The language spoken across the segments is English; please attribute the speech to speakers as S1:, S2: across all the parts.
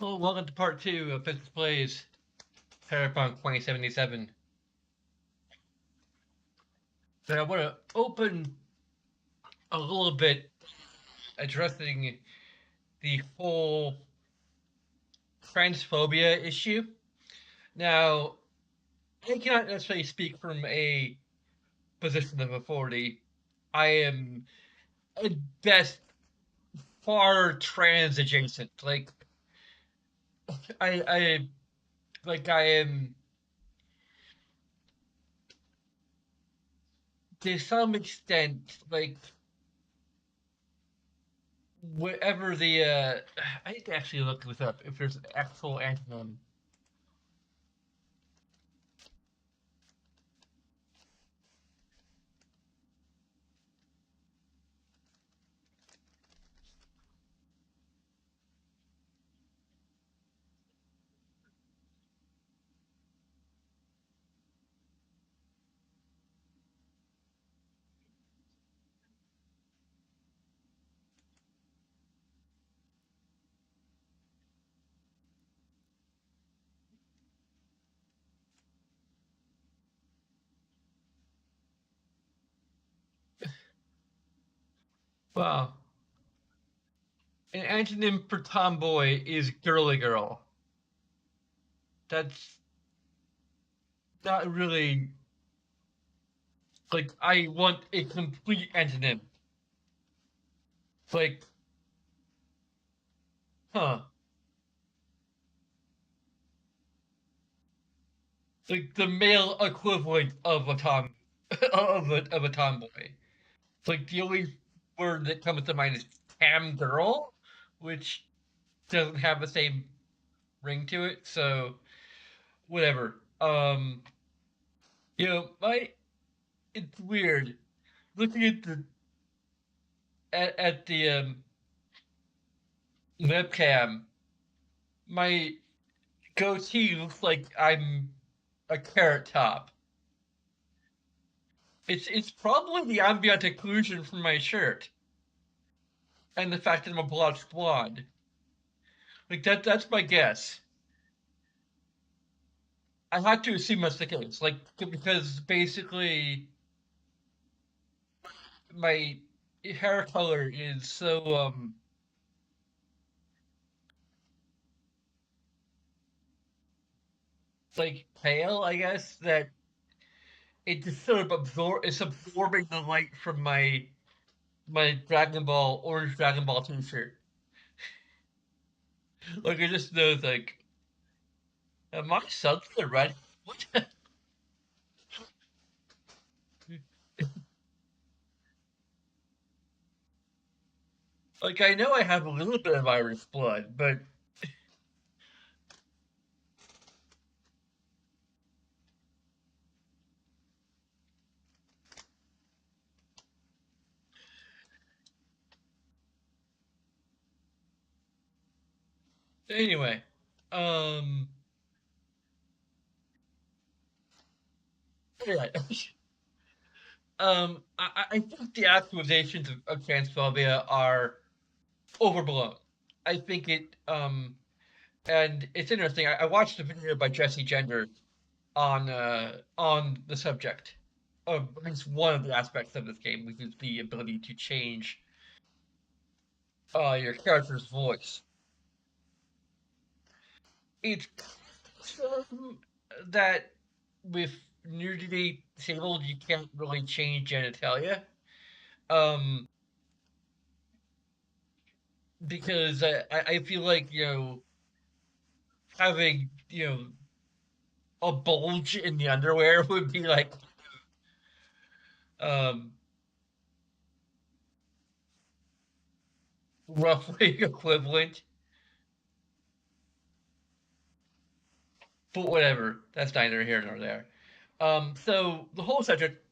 S1: Hello, welcome to part two of Fifth Plays Cyberpunk 2077. So I want to open a little bit addressing the whole transphobia issue. Now, I cannot necessarily speak from a position of authority. I am at best far trans adjacent. I I am to some extent whatever I need to actually look this up if there's an actual antonym. Wow. An antonym for tomboy is girly girl. That's not really I want a complete antonym. Like, huh. Like the male equivalent of a of a tomboy. It's like the only word that comes to mind is tam girl, which doesn't have the same ring to it, so whatever. My it's weird looking at the webcam. My goatee looks like I'm a carrot top. It's probably the ambient occlusion from my shirt and the fact that I'm a blonde. Like that's my guess. I had to assume that's the case. Like because basically my hair color is so like pale, I guess, that it just sort of it's absorbing the light from my Dragon Ball orange Dragon Ball t-shirt. Like I just know like am I suddenly red? What? Like I know I have a little bit of Irish blood, but anyway, um, yeah, I think the accusations of transphobia are overblown. I think and it's interesting. I watched a video by Jesse Gender on the subject of at least one of the aspects of this game, which is the ability to change your character's voice. It's that with nudity disabled, you can't really change genitalia. Um, because I feel like having a bulge in the underwear would be like um roughly equivalent. But whatever, that's neither here nor there. So the whole subject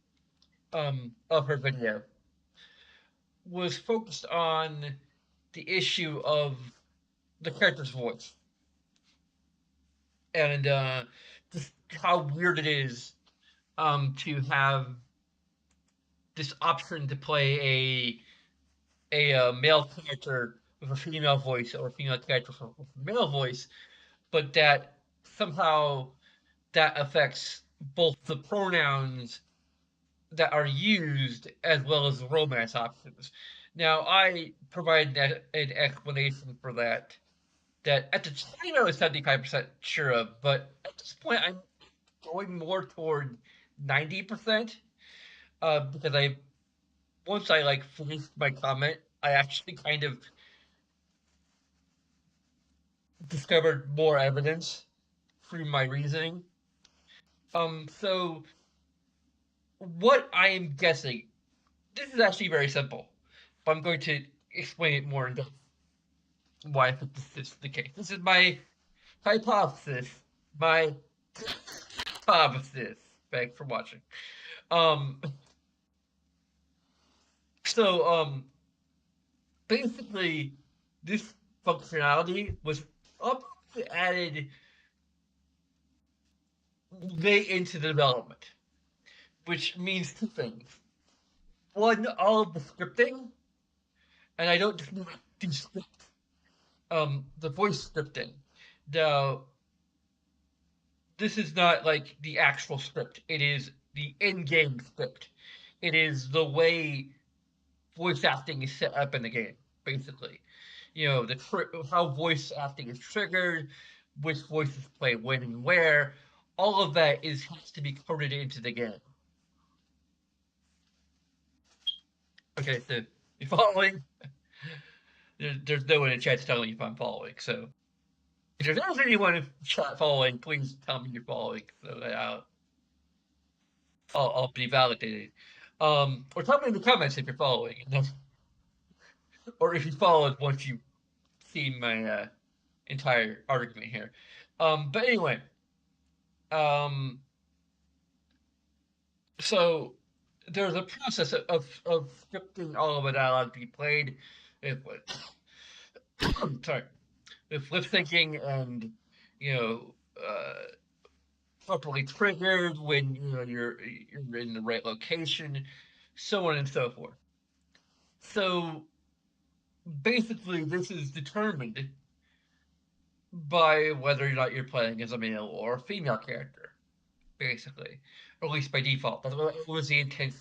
S1: of her video was focused on the issue of the character's voice and just how weird it is to have this option to play a male character with a female voice or a female character with a male voice, but that somehow that affects both the pronouns that are used as well as the romance options. Now, I provide an explanation for that. That at the time I was 75% sure of, but at this point I'm going more toward 90%. Because I once I like finished my comment, I actually kind of discovered more evidence through my reasoning. So what I am guessing, this is actually very simple, but I'm going to explain it more in depth why I think this is the case. This is my hypothesis. My hypothesis. Thanks for watching. Um, so basically, this functionality was up added late into the development, which means two things. One, all of the scripting, and I don't just mean the script, the voice scripting. The This is not like the actual script. It is the in-game script. It is the way voice acting is set up in the game, basically. You know, how voice acting is triggered, which voices play when and where. All of that is has to be coded into the game. Okay, so you following? There's no way in chat to tell me if I'm following. So if there's anyone in chat following, please tell me you're following so that I'll be validated. Or tell me in the comments if you're following, or if you followed once you've seen my entire argument here. But anyway, um, so there's a process of scripting all of it out to be played. With, sorry, with lip syncing and you know properly triggered when you know you're in the right location, so on and so forth. So basically, this is determined by whether or not you're playing as a male or a female character, basically, or at least by default. That was the intent.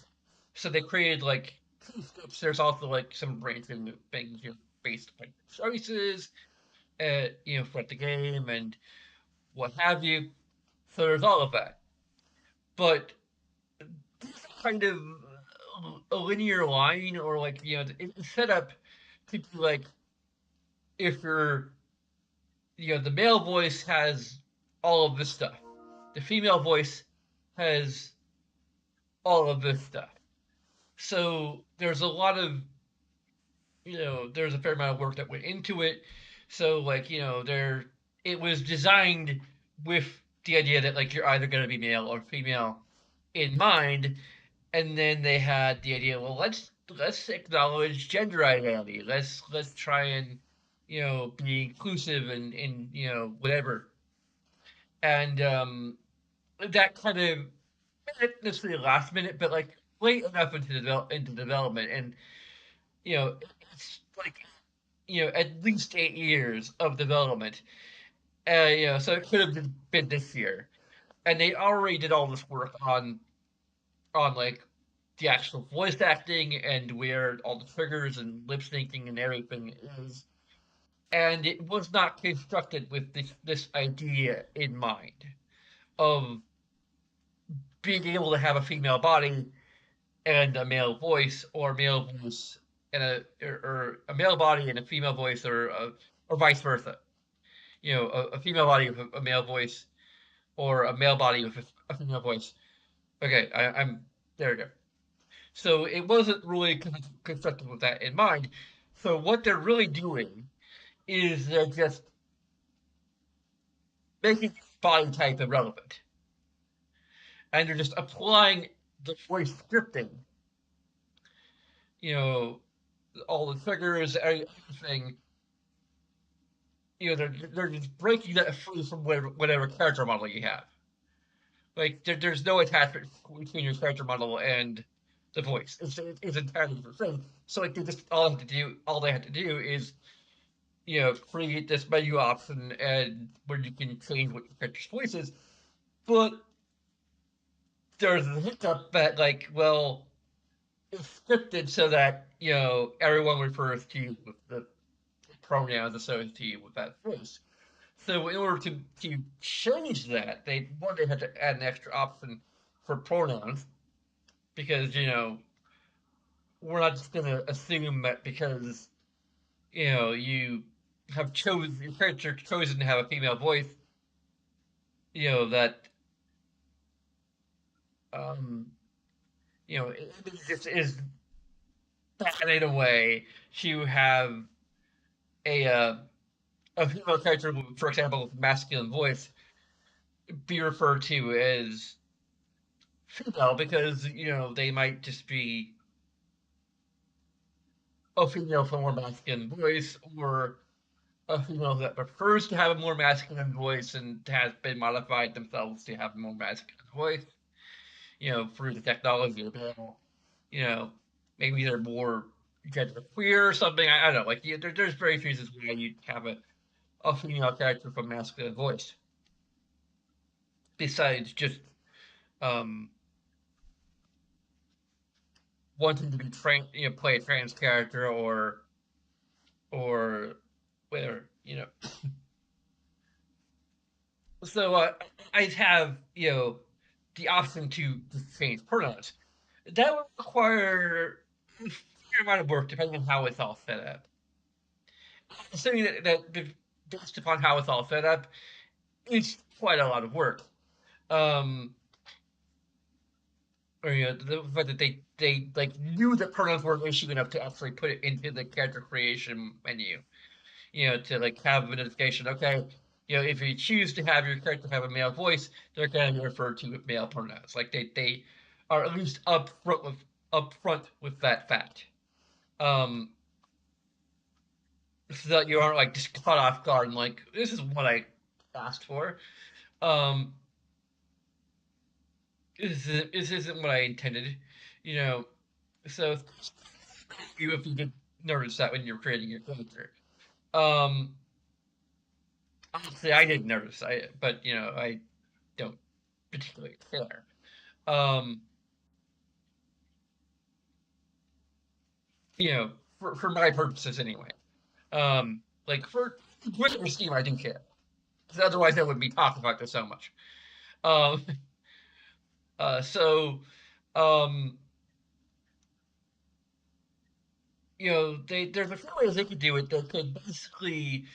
S1: So they created like two scripts. There's also like some random things, you know, based on choices, you know, for the game and what have you. So there's all of that. But kind of a linear line, or like you know, it's set up to be like if you're you know the male voice has all of this stuff, the female voice has all of this stuff. So there's a lot of you know there's a fair amount of work that went into it. So like you know there it was designed with the idea that like you're either going to be male or female in mind, and then they had the idea, well, let's acknowledge gender identity. Let's try and you know be inclusive and you know whatever. And that kind of not necessarily last minute, but like late enough into development, and you know it's like you know at least 8 years of development. You know, so it could have been this year, and they already did all this work on like the actual voice acting and where all the triggers and lip syncing and everything is. And it was not constructed with this idea in mind of being able to have a female body and a male voice, or male voice and or a male body and a female voice, or vice versa. You know, a female body with a male voice, or a male body with a female voice. Okay, I'm there. We go. So it wasn't really constructed with that in mind. So what they're really doing is they're just making body type irrelevant, and they're just applying the voice scripting. You know, all the triggers, everything. You know, they're just breaking that free from whatever character model you have. Like there's no attachment between your character model and the voice. It's entirely different thing. So like they just all they have to do is create this menu option and where you can change what your character's voice is. But there's a hiccup that, like, well, it's scripted so that, everyone refers to you with the pronouns associated with that voice. So in order to change that, they had to add an extra option for pronouns because, we're not just gonna assume that because, you have chosen your character chosen to have a female voice, that um it just is bad in a way to have a uh, a female character, for example, with masculine voice, be referred to as female because they might just be a female with a more masculine voice, or a female that prefers to have a more masculine voice and has been modified themselves to have a more masculine voice, through the technology available. You know, maybe they're more gender queer or something. I don't know. Like, there's various reasons why you'd have a female character with a masculine voice, besides just um, wanting to be play a trans character, or whether So I have the option to change pronouns. That would require a fair amount of work depending on how it's all set up. Assuming that based upon how it's all set up, it's quite a lot of work. Um, or the fact that they like knew that pronouns were an issue enough to actually put it into the character creation menu. To like have a notification. Okay, if you choose to have your character have a male voice, they're going to be referred to with male pronouns. Like they are at least upfront with that fact. Um, so that you aren't like just caught off guard and like this is what I asked for. Um, this isn't what I intended. You know, so if you did notice that when you're creating your character. Um, Honestly, I didn't notice. But I don't particularly care. Um, you know, for my purposes anyway. Like for Twitter scheme, I do care. 'Cause otherwise, I wouldn't be talking about this so much. Um, so, um, there's a few ways they could do it. They could basically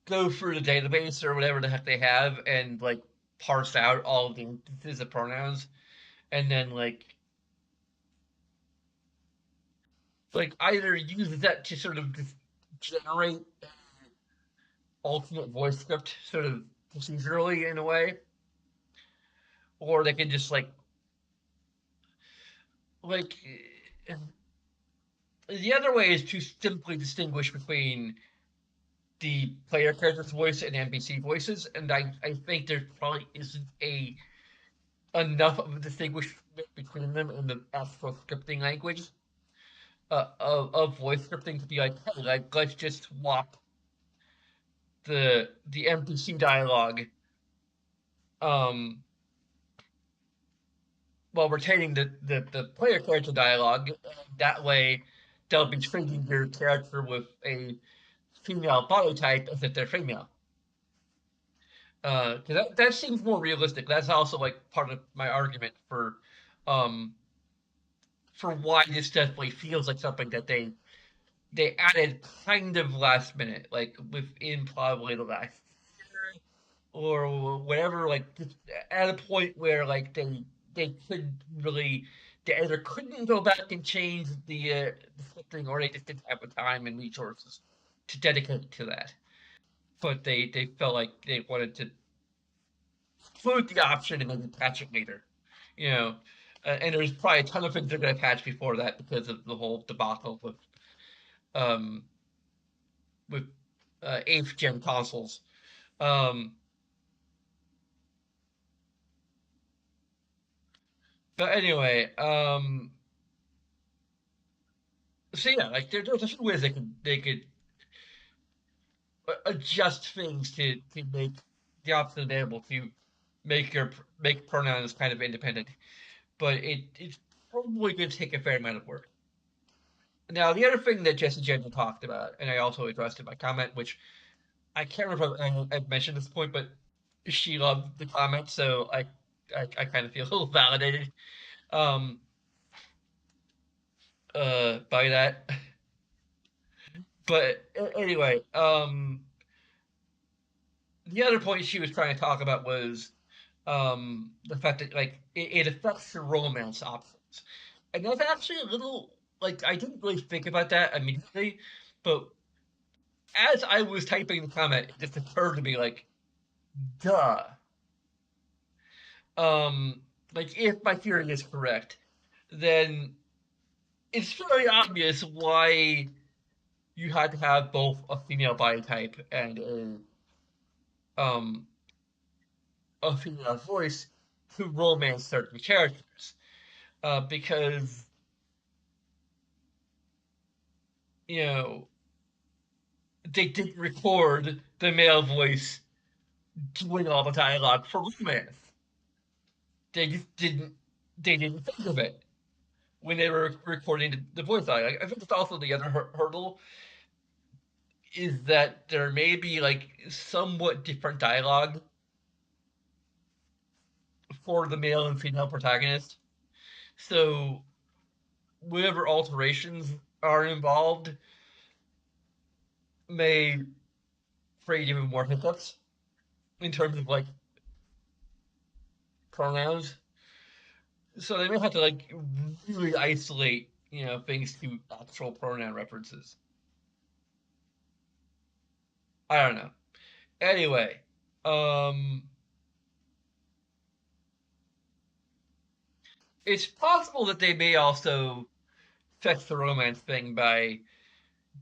S1: go through the database or whatever the heck they have and like parse out all of the instances of pronouns, and then like either use that to sort of just generate alternate voice script sort of procedurally in a way, or they can just like the other way is to simply distinguish between the player character's voice and NPC voices, and I think there probably isn't a enough of a distinguishment between them in the actual scripting language of voice scripting to be like, hey, like let's just swap the NPC dialogue um while retaining the player character dialogue. That way, they'll be treating your character with a female body type as if they're female. Because that seems more realistic. That's also like part of my argument um, for why this definitely feels like something that they added kind of last minute, like within probably the last year or whatever, like just at a point where like they couldn't really, they either couldn't go back and change the thing, or they just didn't have the time and resources to dedicate to that. But they felt like they wanted to include the option and maybe patch it later, you know. And there's probably a ton of things they're going to patch before that because of the whole debacle um with eighth gen consoles. Um, but anyway, so yeah, like there's a few ways they could adjust things to make the option available to make your make pronouns kind of independent. But it's probably going to take a fair amount of work. Now, the other thing that Jesse Jensen talked about, and I also addressed in my comment, which I can't remember if I mentioned this point, but she loved the comment, so I kind of feel a little validated um, by that. But anyway, the other point she was trying to talk about was the fact that like it affects the romance options, and that's actually a little like I didn't really think about that immediately, but as I was typing the comment, it just occurred to me like, duh. Um, like if my theory is correct, then it's very obvious why you had to have both a female body type and a female voice to romance certain characters. Because you know they didn't record the male voice doing all the dialogue for romance. They just didn't. They didn't think of it when they were recording the voice dialogue. I think it's also the other hurdle is that there may be like somewhat different dialogue for the male and female protagonist. So whatever alterations are involved may create even more hiccups in terms of like pronouns. So they may have to like really isolate, things to actual pronoun references. I don't know. Anyway, um, it's possible that they may also fix the romance thing by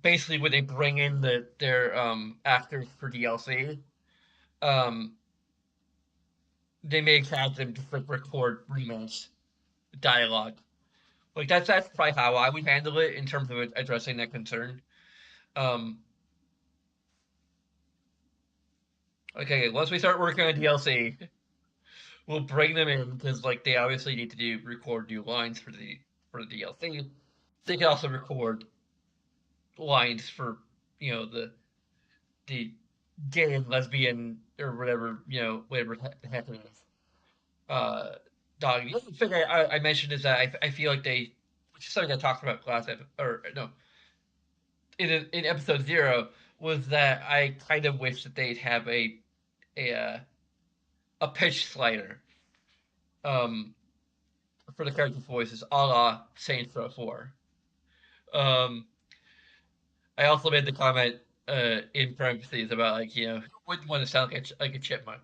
S1: basically when they bring in their actors for DLC, um, they may have them just like record romance dialogue. Like that's probably how I would handle it in terms of addressing that concern. Um, okay, once we start working on DLC, we'll bring them in because like they obviously need to do record new lines for the DLC. They can also record lines for the gay and lesbian or whatever whatever the heck it is. Uh, Dog. The other thing I mentioned is that I feel like which is something I talked about last or no, in episode 0, was that I kind of wish that they'd have a uh, a pitch slider um for the character voices, a la Saints Row 4. Um, I also made the comment in parentheses about like who wouldn't want to sound like a chipmunk.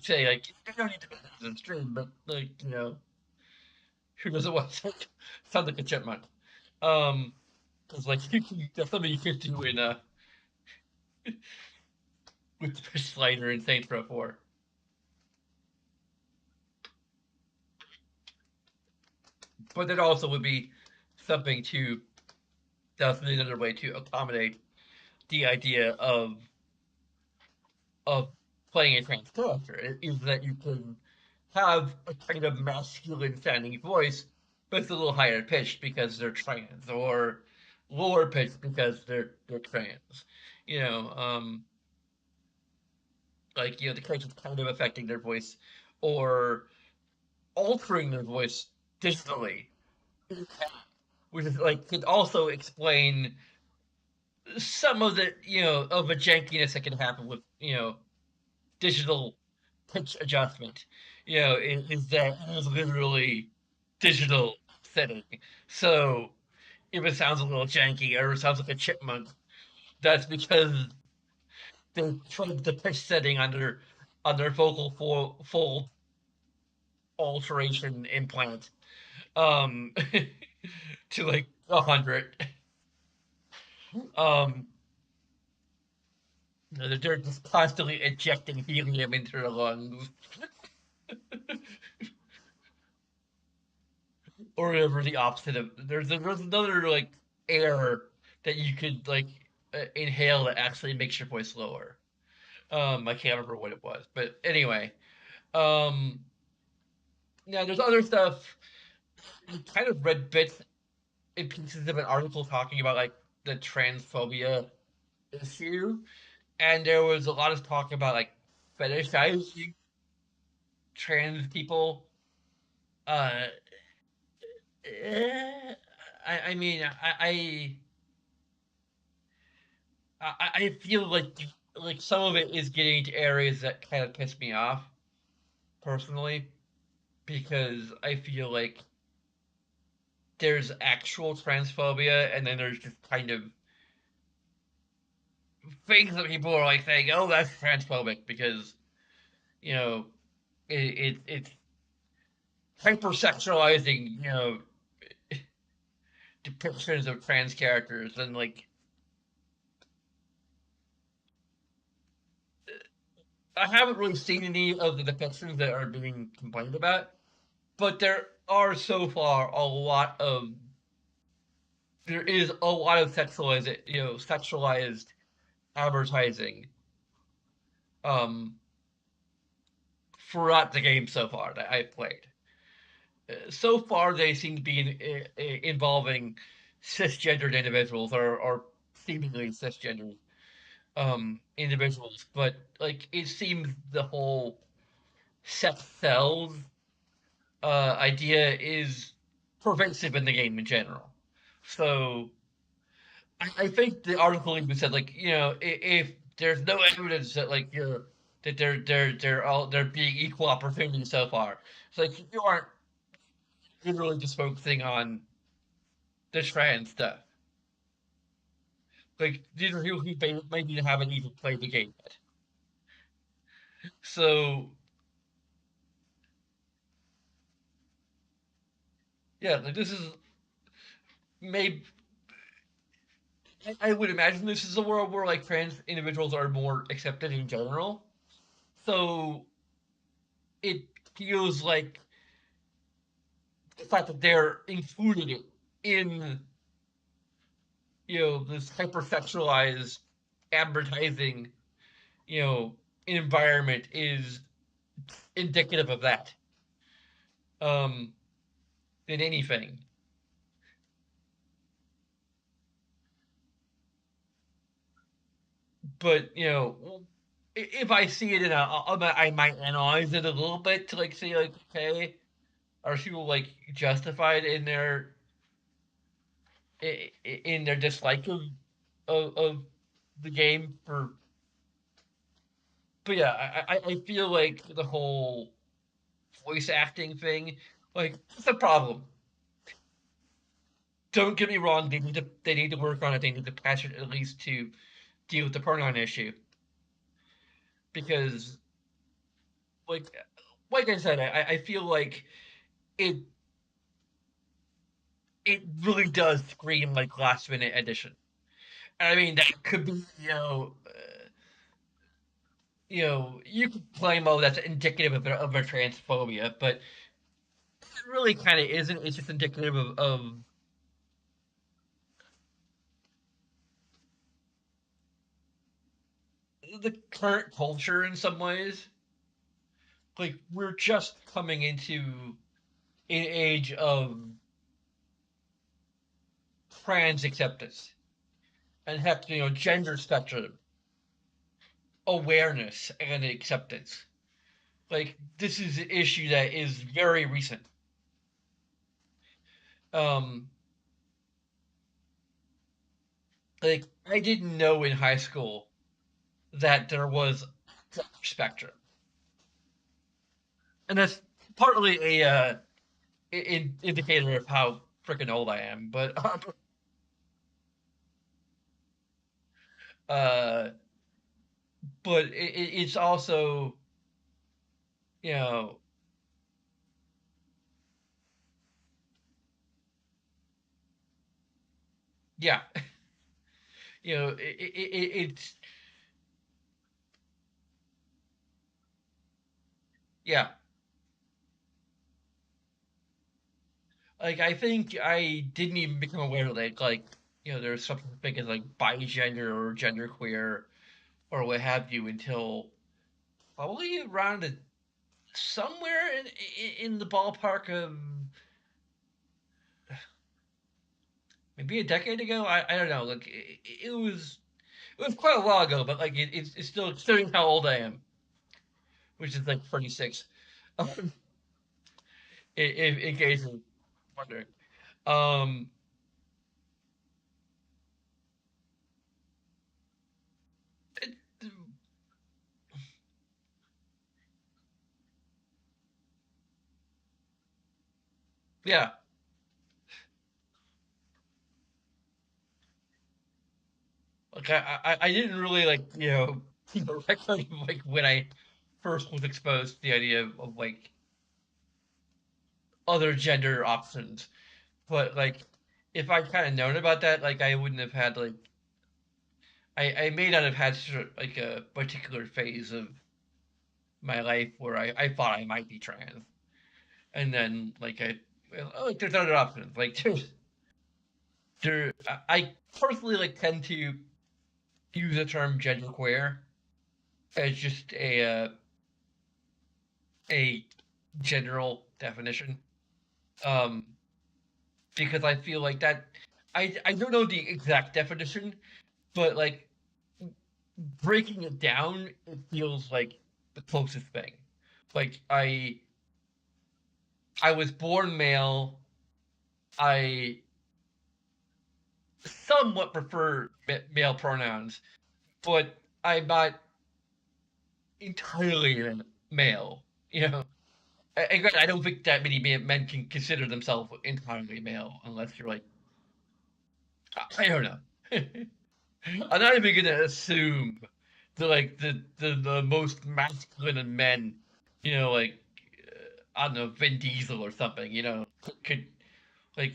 S1: Say like you don't need to be in the stream, but like who doesn't want to sound like a chipmunk? Um, because like that's something you could do in with the pitch slider in Saints Row 4. But that also would be something to that's another way to accommodate the idea of playing a trans character is that you can have a kind of masculine sounding voice, but it's a little higher pitched because they're trans, or lower pitched because they're trans. You know, like the character's kind of affecting their voice or altering their voice digitally, which is like could also explain some of the of the jankiness that can happen with digital pitch adjustment. Is that it is literally digital setting. So if it sounds a little janky or it sounds like a chipmunk, that's because they tried the pitch setting on their vocal fold alteration implant um to like 100. Um they're just constantly ejecting helium into their lungs or whatever the opposite of there's another like air that you could like inhale that actually makes your voice lower. I can't remember what it was, but anyway, um, now there's other stuff. I kind of read bits and pieces of an article talking about like the transphobia issue, and there was a lot of talk about like fetishizing trans people. Uh, eh, I mean, I feel like some of it is getting to areas that kind of piss me off personally because I feel like there's actual transphobia and then there's just kind of things that people are like saying, "Oh, that's transphobic," because you know it's hypersexualizing depictions of trans characters and like I haven't really seen any of the depictions that are being complained about, but there is a lot of sexualized advertising um throughout the game so far that I've played. So far, they seem to be involving cisgendered individuals or seemingly cisgendered individuals, but like it seems the whole sex cells idea is pervasive in the game in general. So I think the article even said like if there's no evidence that that they're being equal opportunity so far. It's like you aren't literally just focusing on the trans stuff. Like these are people who maybe haven't even played the game yet. So yeah, like this is maybe I would imagine this is a world where like trans individuals are more accepted in general. So it feels like the fact that they're included in this hypersexualized advertising you know environment is indicative of that um than anything. But if I see it I might analyze it a little bit to like see like okay, are people like justified in their dislike of the game for? But yeah, I feel like the whole voice acting thing, like it's a problem. Don't get me wrong, they need to work on it. They need to patch it at least to deal with the pronoun issue because like like I said, I feel like it it really does scream like last minute addition. And I mean that could be you could claim oh that's indicative of a transphobia, but it really kind of isn't. It's just indicative of the current culture in some ways. Like we're just coming into an age of trans acceptance and heck, gender spectrum awareness and acceptance. Like this is an issue that is very recent. Um, like I didn't know in high school that there was a spectrum, and that's partly a indicator of how freaking old I am. But uh, but it's also you know yeah it's yeah like I think I didn't even become aware of that like there's something big as like bigender or genderqueer or what have you until probably around somewhere in the ballpark of maybe a decade ago. I don't know. Like it was quite a while ago, but like it's still considering how old I am, which is like 46. In case you're wondering. Um, it, yeah, like I didn't really like keep a record of like when I first was exposed to the idea of like other gender options, but like if I kind of known about that, like I wouldn't have had like I may not have had sort of, like a particular phase of my life where I thought I might be trans, and then like like there's other options. Like I personally like tend to use the term genderqueer as just a general definition, um, because I feel like that I don't know the exact definition, but like breaking it down, it feels like the closest thing. Like I was born male. I somewhat prefer male pronouns, but I'm not entirely male. You know, I don't think that many men can consider themselves entirely male unless you're like I don't know. I'm not even gonna assume that like the most masculine of men, like I don't know Vin Diesel or something. Could like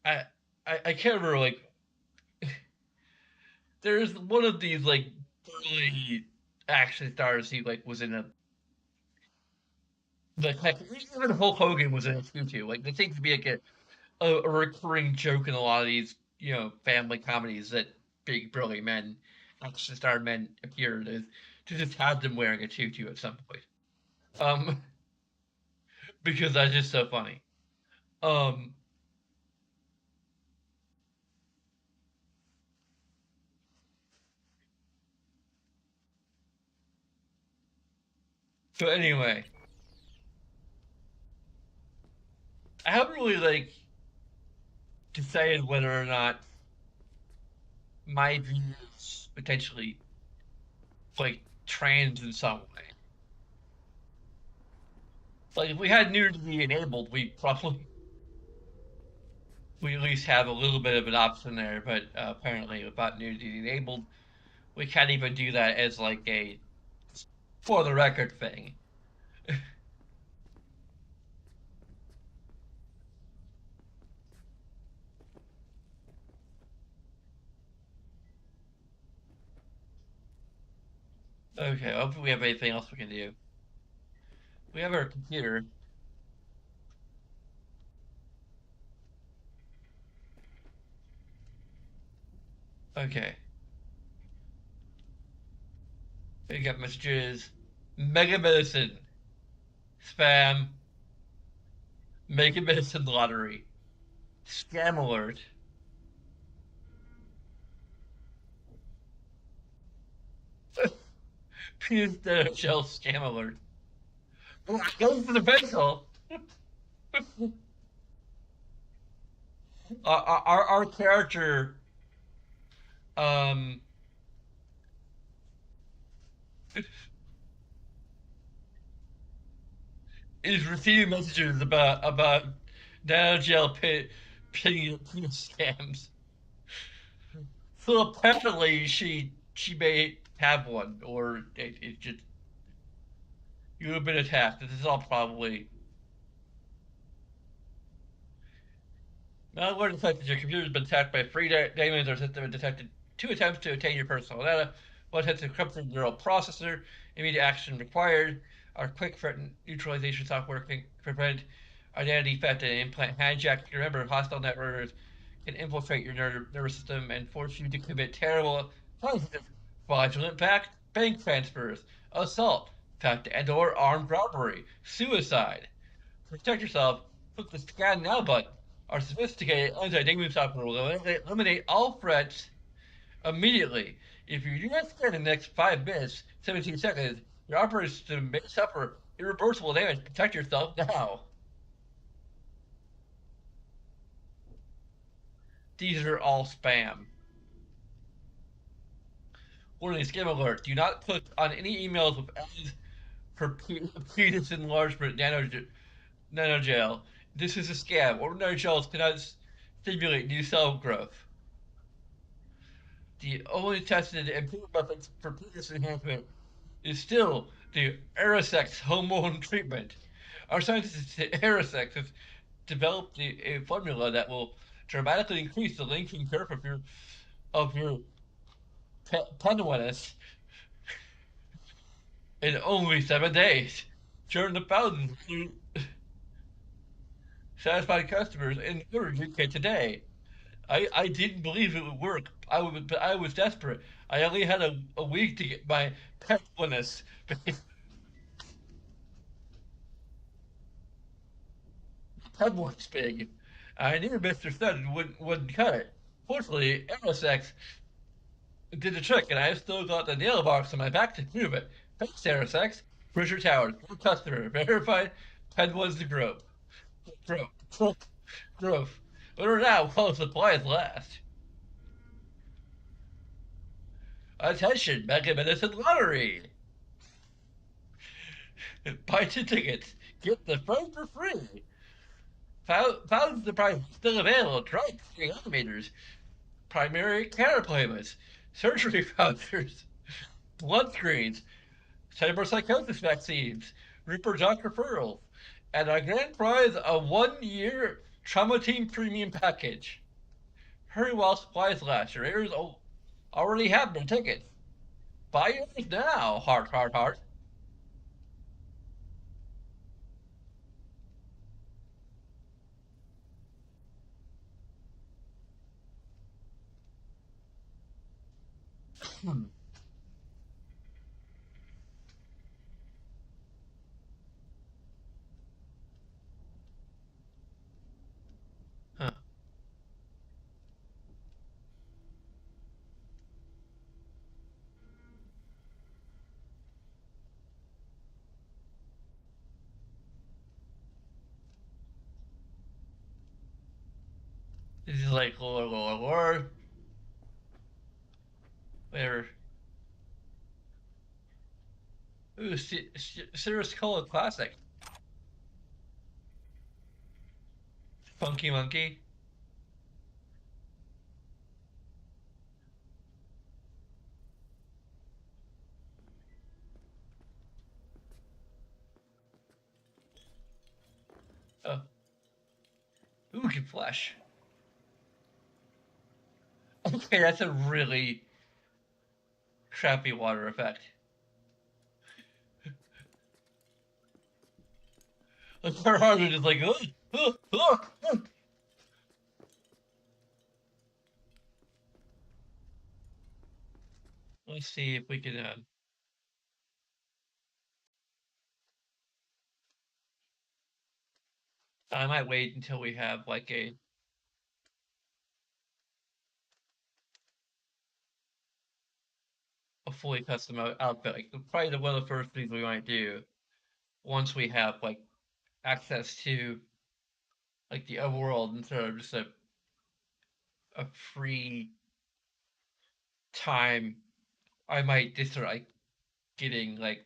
S1: I I can't remember like there's one of these like early action stars who like was in like heck, even Hulk Hogan was in it too. Like there seems to be like a recurring joke in a lot of these family comedies that big burly men, action star men appear to just have them wearing a tutu at some point. Um, because that's just so funny. Um, so anyway, I haven't really like decided whether or not my views potentially like trans in some way. Like if we had nudity enabled, we at least have a little bit of an option there. But apparently, without nudity enabled, we can't even do that as like a for the record thing. Okay, I hope we have anything else we can do. We have our computer. Okay, we got messages. Mega medicine, spam, mega medicine lottery, scam alert, penis shell scam alert. Go for the pencil. Our character um is receiving messages about down jail penis scams. So apparently she may have one, or it just you have been attacked. This is all probably malware detected. Your computer has been attacked by free demons or system and detected two attempts to obtain your personal data. One attempt to encrypt neural processor. Immediate action required. Our quick threat neutralization software can prevent identity theft and implant hijack. Remember, hostile networks can infiltrate your nervous system and force you to commit terrible kinds of fraudulent bank transfers, assault, theft and/or armed robbery, suicide. To protect yourself, click the Scan Now button. Our sophisticated anti-dingman software will eliminate all threats immediately. If you do not scan in the next 5 minutes, 17 seconds, your operating system may suffer irreversible damage. Protect yourself now. These are all spam. Warning, scam alert. Do not click on any emails with ads for penis enlargement nanogel. This is a scam. Ordinary gels cannot stimulate new cell growth. The only tested and proven method for penis enhancement is still the Arisex hormone treatment. Our scientists at Arisex have developed a formula that will dramatically increase the length and girth of your penis in only 7 days. Join the thousands of satisfied customers in order to get today. I didn't believe it would work. I was desperate. I only had a week to get my penis. Head was big. I knew Mr. Sutton wouldn't cut it. Fortunately, Aerosex did the trick, and I still got the nail marks on my back to prove it. Thanks, Aerosex. Richard Towers, good customer, verified. Head was the growth. Growth. Growth. Growth. Order now while supplies last. Attention, Mega Medicine Lottery! Buy 2 tickets, get the phone for free. Thousands of prizes still available. Try animators, primary care appointments, surgery vouchers, blood screens, cyberpsychosis vaccines, reproductive referrals, and our grand prize a 1 year Trauma Team Premium Package. Hurry while supplies last. Your heirs already have their tickets. Buy yours now, heart, heart, heart. Hmm. Huh. This is like Lord, whatever. Ooh, Cirrus Cola Classic. Funky Monkey. Oh, ooh, can flash. Okay, that's a really crappy water effect. Like her heart is just like, Let's see if we can. I might wait until we have like a fully custom outfit. Like probably one of the first things we might do once we have like access to like the overworld instead of just a free time. I might just start like getting like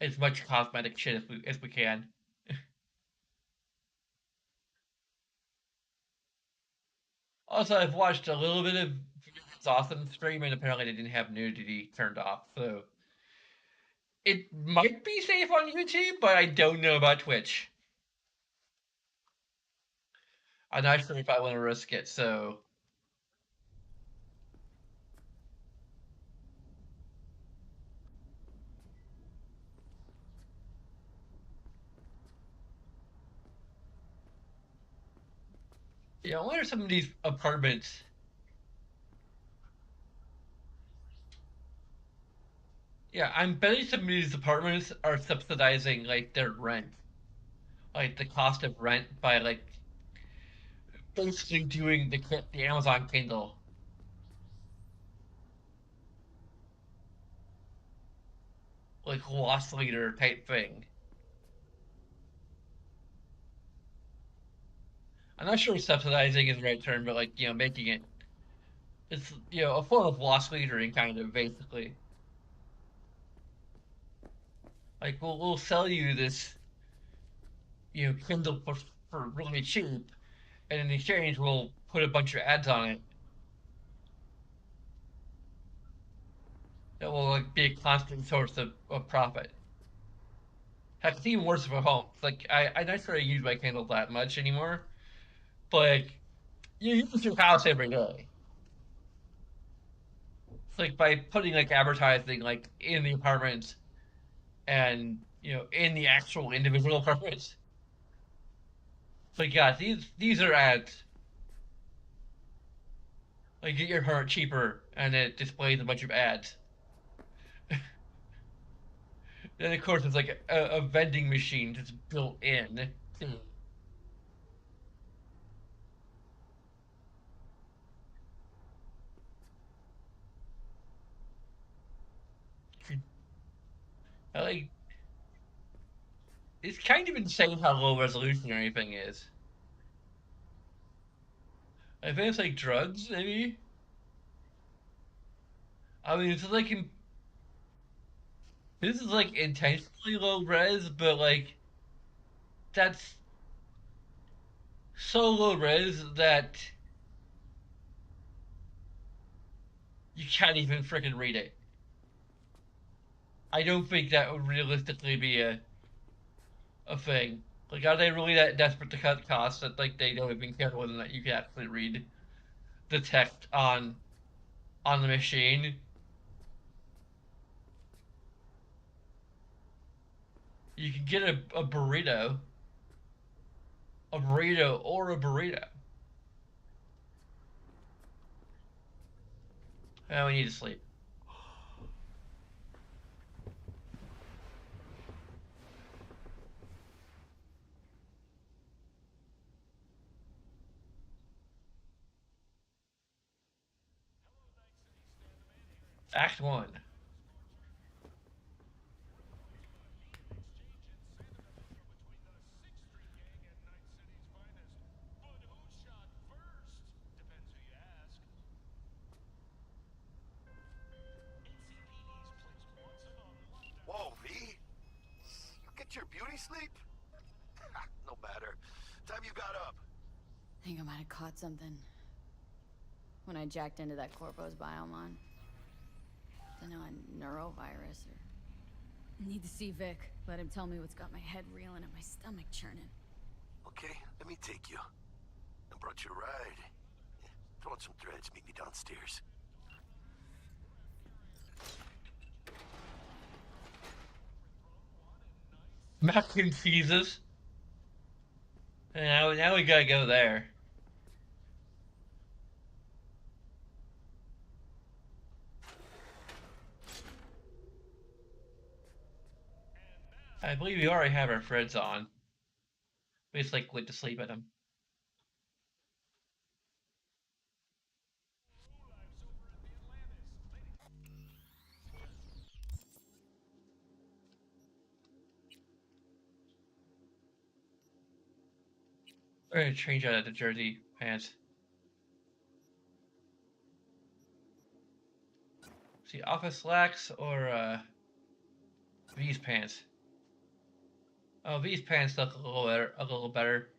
S1: as much cosmetic shit as we can. Also, I've watched a little bit of It's Awesome stream, and apparently they didn't have nudity turned off, so it might be safe on YouTube, but I don't know about Twitch. I'm not sure if I want to risk it, so Yeah, what are some of these apartments? Yeah, I'm betting some of these apartments are subsidizing like their rent, like the cost of rent by like basically doing the Amazon Kindle, like loss leader type thing. I'm not sure subsidizing is the right term, but like making it it's a form of loss leadering kind of basically. Like we'll sell you this Kindle for really cheap, and in exchange we'll put a bunch of ads on it that will like be a constant source of profit. Heck, it's even worse for home. Like I not sure I use my Kindle that much anymore, but like, you use your house every day. It's like by putting like advertising like in the apartments and in the actual individual apartments. Like yeah, these are ads. Like get your apartment cheaper, and it displays a bunch of ads. Then of course it's like a vending machine that's built in. Like it's kind of insane how low resolution everything is. I think it's like drugs, maybe. I mean, this is like intentionally low res, but like that's so low res that you can't even freaking read it. I don't think that would realistically be a thing. Like, are they really that desperate to cut costs that like they don't even care whether or not you can actually read the text on the machine? You can get a burrito or a burrito. Oh, we need to sleep. Act one.
S2: Whoa, V? You get your beauty sleep? No matter. Time you got up.
S3: Think I might have caught something when I jacked into that Corpo's biomon. Don't know, a neurovirus or... Need to see Vic. Let him tell me what's got my head reeling and my stomach churning.
S2: Okay, let me take you. I brought you a ride. Yeah, throw on some threads, meet me downstairs.
S1: Mac and cheeses. And now we gotta go there. I believe we already have our threads on. We just like went to sleep at them. We're gonna change out of the jersey pants. See, office slacks or V's pants. Oh, V's pants look a little better. A little better.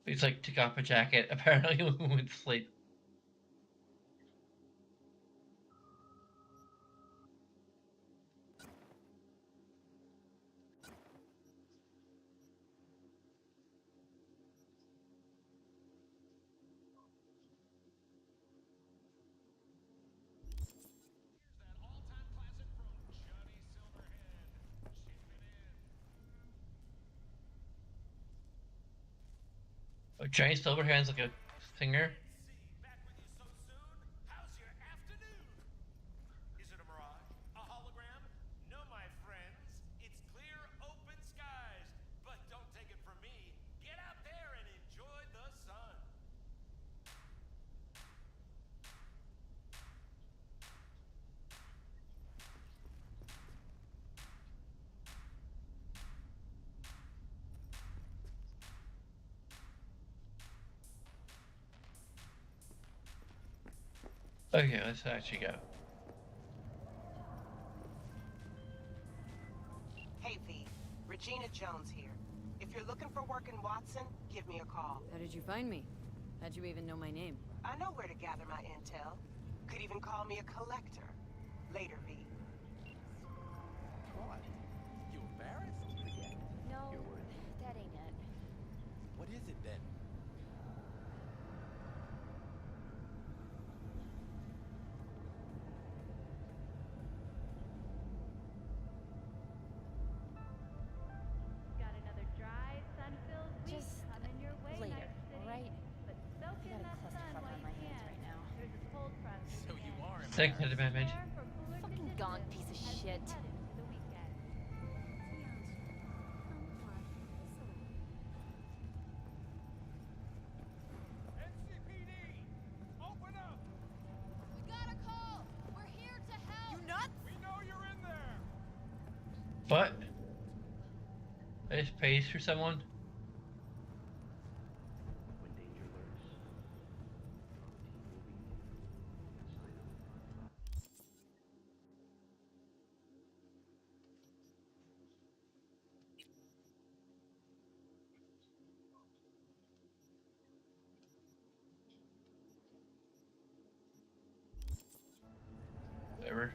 S1: He's like took off a jacket. Apparently, when we went to sleep. A giant silver hands like a singer.
S2: Back with you so soon. How's your afternoon? Is it a mirage? A hologram? No, my friends. It's clear, open skies. But don't take it from me. Get out there and enjoy the sun.
S1: Okay, let's actually go.
S4: Hey V, Regina Jones here. If you're looking for work in Watson, give me a call.
S3: How did you find me? How'd you even know my name?
S4: I know where to gather my intel. Could even call me a collector. Later, V.
S5: What? You embarrassed? Forget it.
S3: No,
S5: You're worthy.
S3: that ain't it.
S5: What is it then?
S6: Got another dry, sun-filled week
S7: Just
S6: coming your way,
S7: later,
S6: Night City.
S7: alright?
S6: But soak
S7: I
S6: in
S7: got a
S6: that sun
S7: clusterfuck
S6: while
S7: on
S6: you
S7: my hands
S6: can.
S7: right now.
S6: There's a cold front
S5: So you
S6: moving in.
S5: are
S1: Thank you,
S5: embarrassed.
S1: Amendment.
S6: Prepare for cooler
S7: Fucking
S6: conditions
S7: gaunt piece of
S6: as we
S7: shit.
S6: head into the weekend.
S2: NCPD! Open up!
S3: We got a call! We're here to help!
S4: You nuts?
S2: We know you're in there!
S1: What? I just pays for someone?
S8: When danger lurks,
S1: Whatever.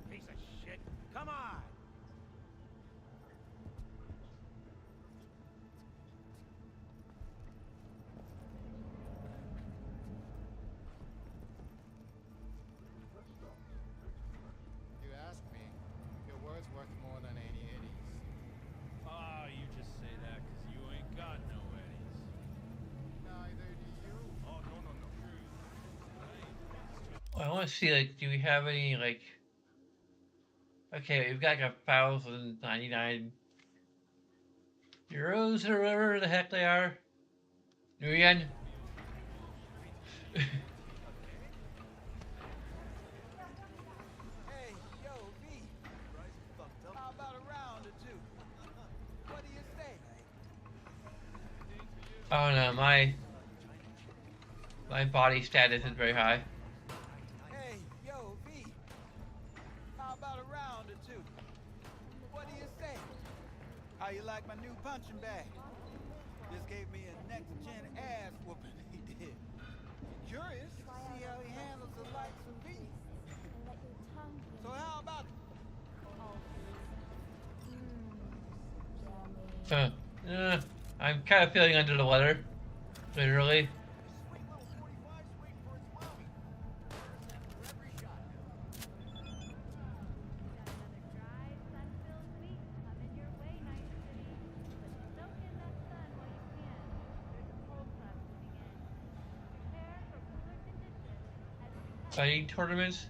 S2: Piece of shit! Come on!
S9: You ask me, your word's worth more than 80 eddies.
S10: Ah, you just say that 'cause you ain't got no eddies.
S9: Neither do you.
S10: Oh, no.
S1: Well, I want to see, like, do we have any, like... Okay, we've got like 1,099 euros or whatever the heck they are. New yen.
S5: Hey, yo, V. How about a round or two? What do you say?
S1: Oh no, my body status is very high.
S5: Hey, yo, V. How about a round or two? What do you say? How you like my new punching bag? Just gave me a next-gen ass whooping, he did. Curious to see how he handles the likes of V. So how about it?
S1: I'm kind of feeling under the weather, literally.
S2: Sweet little 45 swing for its mommy. For every shot.
S6: Got another dry, sun-filled week coming your way, Night City. But soak in that sun while you can. There's a cold front moving in. Prepare for cooler conditions as we head
S1: Fighting tournaments.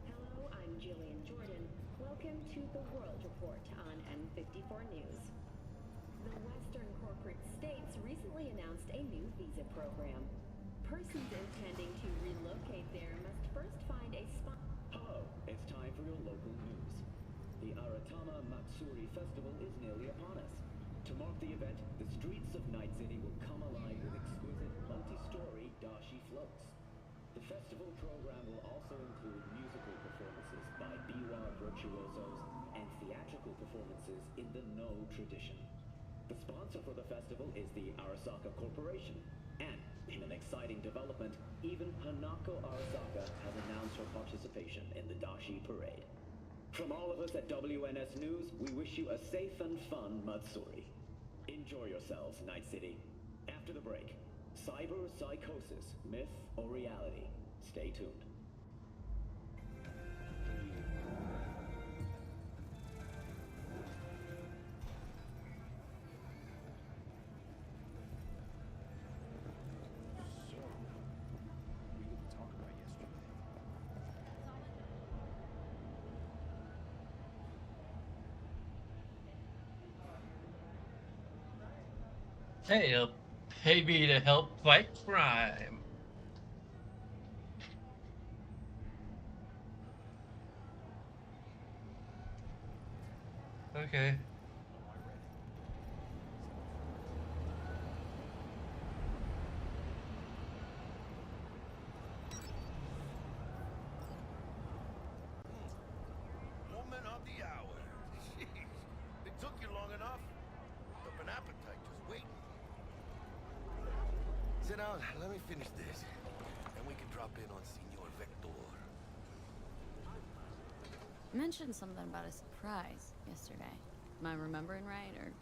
S11: Hello, I'm Jillian Jordan. Welcome to the World Report on N54 News. The Western corporate states recently announced a new visa program. Persons intending to relocate there must first find a spot.
S8: hello, it's time for your local news. The Aratama Matsuri Festival is nearly upon us. To mark the event, the streets of Night City will come alive with exquisite multi-story dashi floats. The festival program will also include musical performances by biwa virtuosos and theatrical performances in the No tradition. The sponsor for the festival is the Arasaka Corporation, and In an exciting development, even Hanako Arasaka has announced her participation in the Dashi Parade. From all of us at WNS News, we wish you a safe and fun Matsuri. Enjoy yourselves, Night City. After the break, cyber psychosis, myth or reality? Stay tuned.
S5: We didn't talk about yesterday.
S1: Hey, pay me to help fight crime. Okay.
S2: Woman of the hour. Jeez. It took you long enough. Up an appetite just waiting. Sit down, let me finish this. And we can drop in on Senor Vector.
S3: Mentioned something about a surprise yesterday. Am I remembering right, or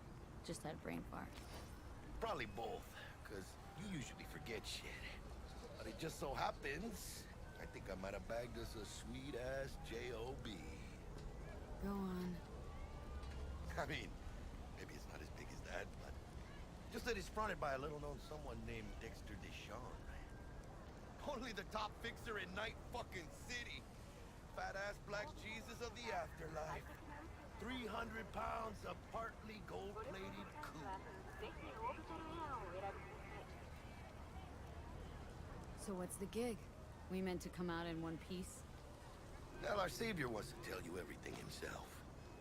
S3: just had a brain fart?
S2: Probably both, because you usually forget shit. But it just so happens, I think I might have bagged us a sweet-ass J.O.B.
S3: Go on.
S2: I mean, maybe it's not as big as that, but just that it's fronted by a little-known someone named Dexter Deshawn. Only the top fixer in Night fucking City. Fat-ass black Jesus of the afterlife. 300 pounds of partly gold-plated coupe.
S3: So what's the gig? We meant to come out in one piece?
S2: Well, our savior wants to tell you everything himself.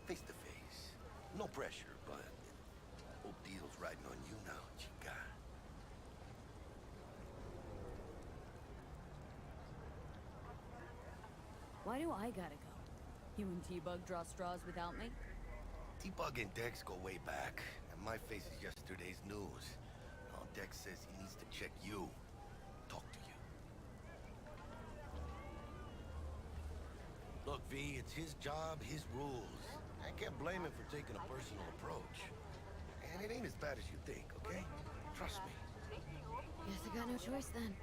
S2: Face to face. No pressure, but whole deal's riding on you now, chica.
S3: Why do I gotta go? You and T-Bug draw straws without me?
S2: T-Bug and Dex go way back, and my face is yesterday's news. Now Dex says he needs to check you. Talk to you. Look, V, it's his job, his rules. I can't blame him for taking a personal approach. And it ain't as bad as you think, okay? Trust me.
S3: Guess I got no choice then.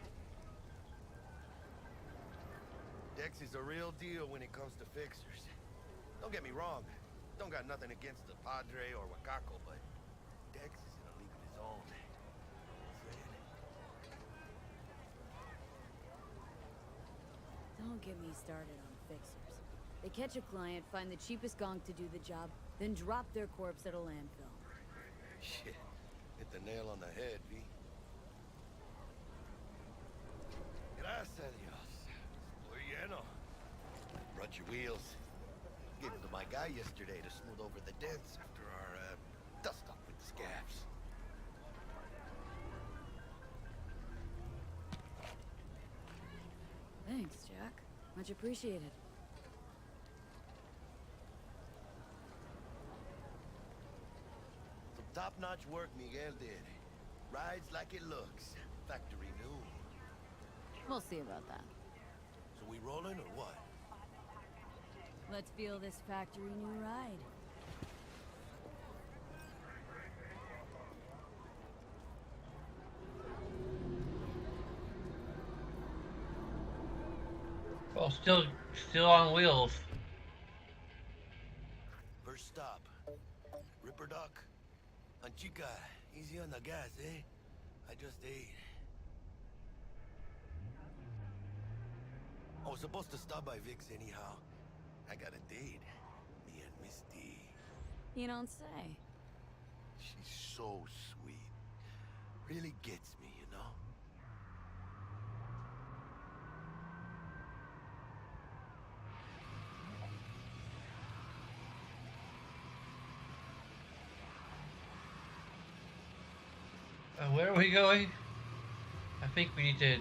S2: Dex is a real deal when it comes to fixers. Don't get me wrong. Don't got nothing against the Padre or Wakako, but Dex is in a league of his own.
S3: Don't get me started on fixers. They catch a client, find the cheapest gonk to do the job, then drop their corpse at a landfill.
S2: Shit. Hit the nail on the head, V. Gracias, Dios. Muy lleno. Brought your wheels. Gave them to my guy yesterday to smooth over the dents after our, dust-up with the scabs.
S3: Thanks, Jack. Much appreciated.
S2: Some top-notch work Miguel did. Rides like it looks. Factory new.
S3: We'll see about that.
S2: So we rolling or what?
S3: Let's feel this factory new ride.
S1: Well, still on wheels.
S2: First stop. Ripper Duck. And Chica, easy on the gas, eh? I just ate. I was supposed to stop by Vic's anyhow. I got a date. Me and Misty.
S3: You don't say.
S2: She's so sweet. Really gets me, you know?
S1: Where are we going? I think we need to...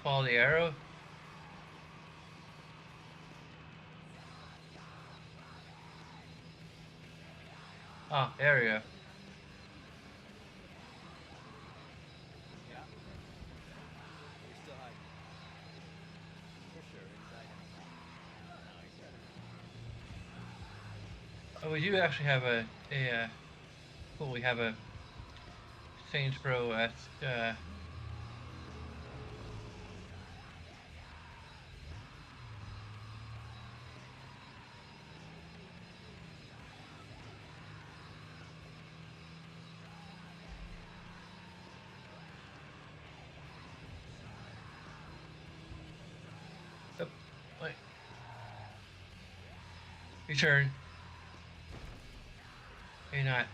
S1: follow the arrow. Ah, area.
S5: Yeah? You're still hiding. For sure, inside out.
S1: Oh, we do actually have cool, we have a Saints Row oh, wait. Return. You're not.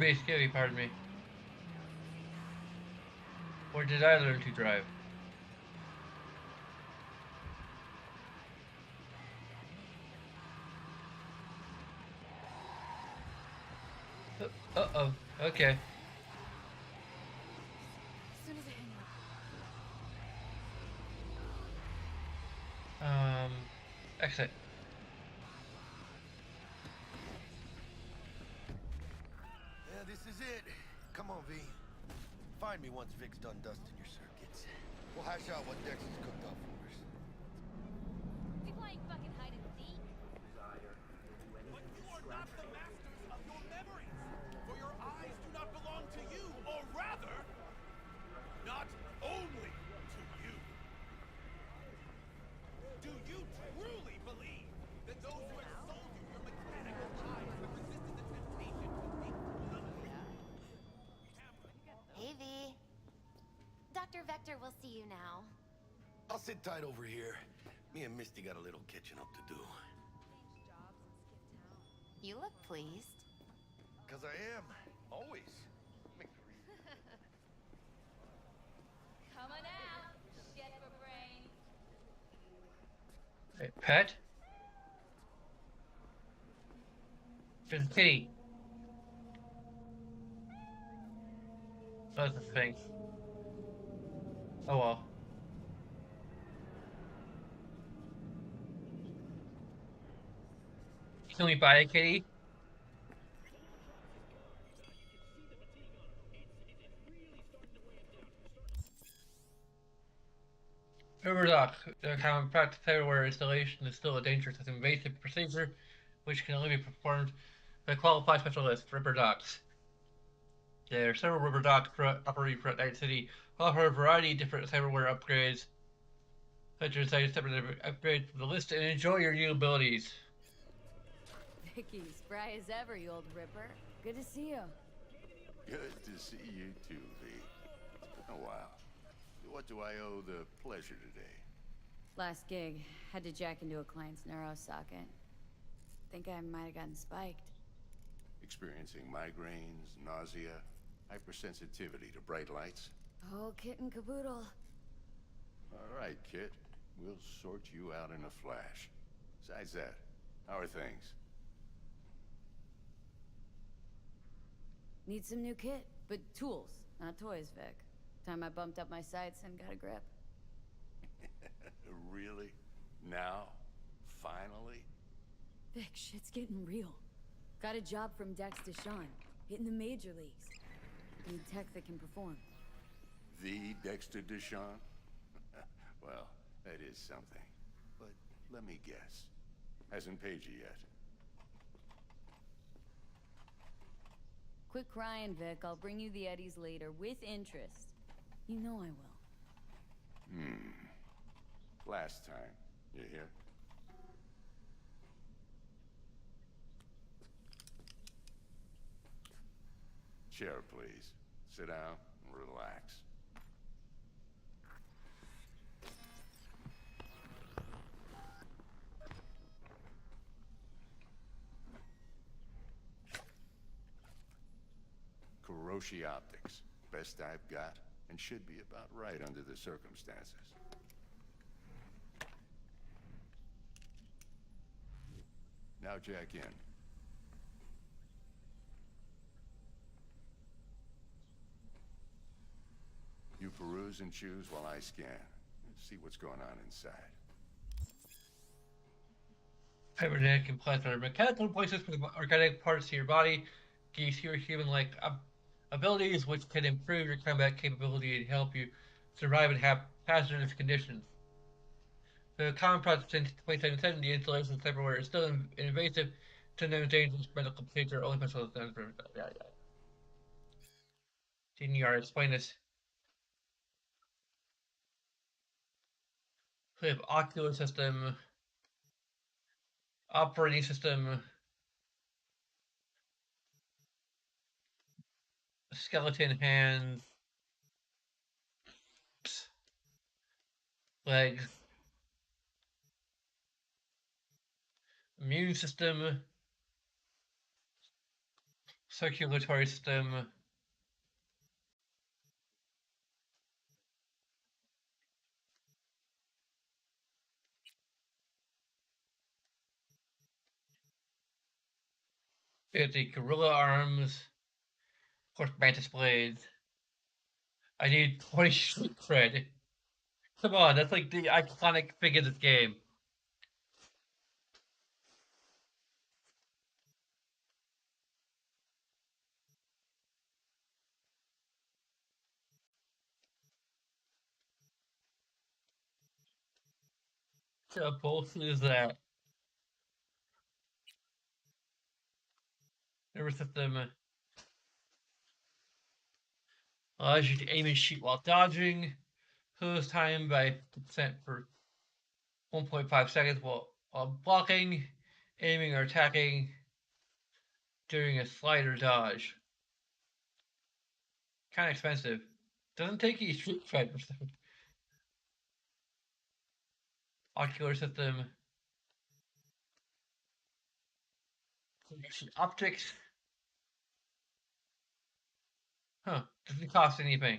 S1: Excuse me, pardon me. Or did I learn to drive? Uh-oh. Okay.
S3: As soon as I hang up.
S1: Exit.
S7: Yeah, this is it. Come on, V. Find me once Vic's done dusting your circuits. We'll hash out what Dex has cooked up for us.
S6: We playing fucking hide and seek?
S2: But you are not the masters of your memories, for your eyes do not belong to you, or rather, not only to you. Do you truly believe that those who have sold you your mechanical eyes have resisted the temptation to think
S12: Hey, V. Dr. Vector will see you now.
S7: I'll sit tight over here. Me and Misty got a little catching up to do.
S12: You look pleased.
S7: Cause I am. Always.
S6: Coming out. Shit for brains.
S1: Hey, pet? There's a kitty. That's the thing. Oh well. Can we buy a kitty? Overlock, the common practice everywhere installation is still a dangerous and invasive procedure which can only be performed by qualified specialists. Rubber docks. There are several rubber docks operating throughout Night City, offer a variety of different cyberware upgrades. Let your site separate upgrade from the list and enjoy your new abilities.
S3: Vicky, spry as ever, you old ripper. Good to see you.
S13: Good to see you too, V. It's been a while. What do I owe the pleasure today?
S3: Last gig, had to jack into a client's neuro socket. Think I might have gotten spiked.
S13: Experiencing migraines, nausea, hypersensitivity to bright lights?
S3: Oh, kit and caboodle.
S13: All right, Kit. We'll sort you out in a flash. Besides that, how are things?
S3: Need some new kit, but tools, not toys, Vic. Time I bumped up my sights and got a grip.
S13: Really? Now? Finally?
S3: Vic, shit's getting real. Got a job from Dex Deshawn, hitting the major leagues. Need tech that can perform.
S13: The Dexter Deshawn? Well, that is something. But let me guess. Hasn't paid you yet.
S3: Quit crying, Vic. I'll bring you the eddies later, with interest. You know I will.
S13: Last time. You hear? Chair, please. Sit down and relax. Kuroshi Optics. Best I've got, and should be about right under the circumstances. Now jack in. You peruse and choose while I scan. See what's going on inside.
S1: Cybernetic implants are mechanical replacements with organic parts to your body. Gives you human-like abilities, which can improve your combat capability and help you survive in hazardous conditions. The common practice since 2077, the installation of cyberware is still invasive, sometimes dangerous medical procedure, only special yeah, yeah. Senior, explain this. We have ocular system, operating system, skeleton hands, legs, immune system, circulatory system, we have the gorilla arms, of course, mantis blades. I need 20 street cred. Come on, that's like the iconic thing in this game. How bullshit is that? Nervous system allows you to aim and shoot while dodging. Slows time by 50% for 1.5 seconds while blocking, aiming, or attacking during a slide or dodge. Kind of expensive. Doesn't take you street cred for stuff. Ocular system. Optics. Huh. Doesn't cost anything.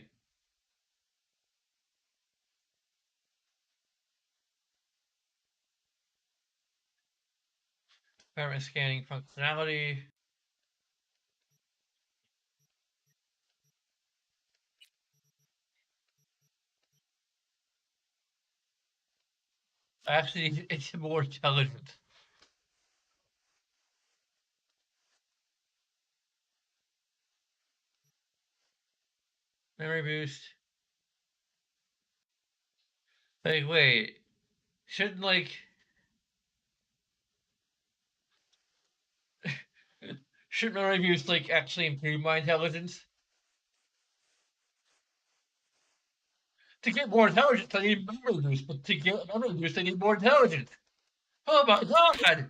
S1: Environment scanning functionality. Actually, it's more intelligent. Memory boost. Like, wait. Shouldn't, like... shouldn't memory boost, like, actually improve my intelligence? To get more intelligence, I need memory boost, but to get memory boost, I need more intelligence. Oh my god!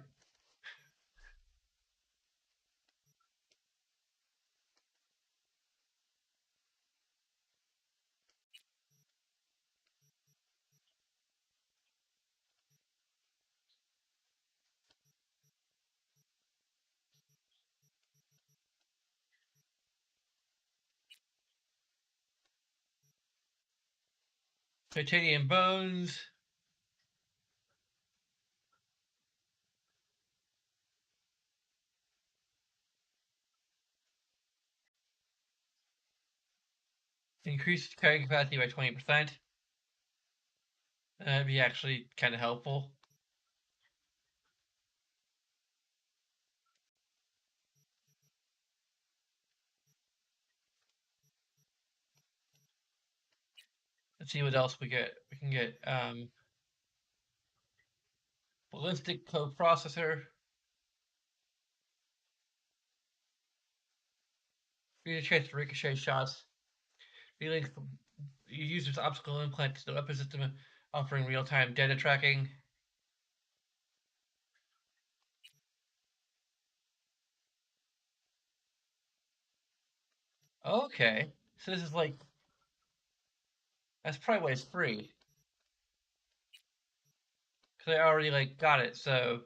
S1: Titanium bones. Increased carrying capacity by 20%. That'd be actually kind of helpful. Let's see what else we get. We can get ballistic coprocessor. We get a chance to ricochet shots. Relinks you use this optical implant to the weapon system, offering real-time data tracking. Okay, so this is like that's probably why it's free. Cause I already like got it, so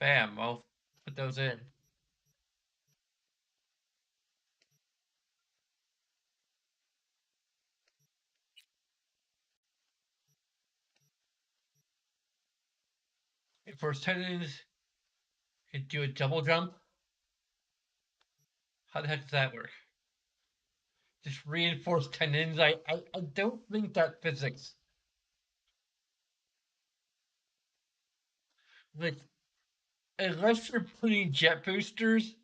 S1: bam, I'll put those in. First tendons, you do a double jump. How the heck does that work? just reinforced tendons. I don't think that physics. Like, unless you're putting jet boosters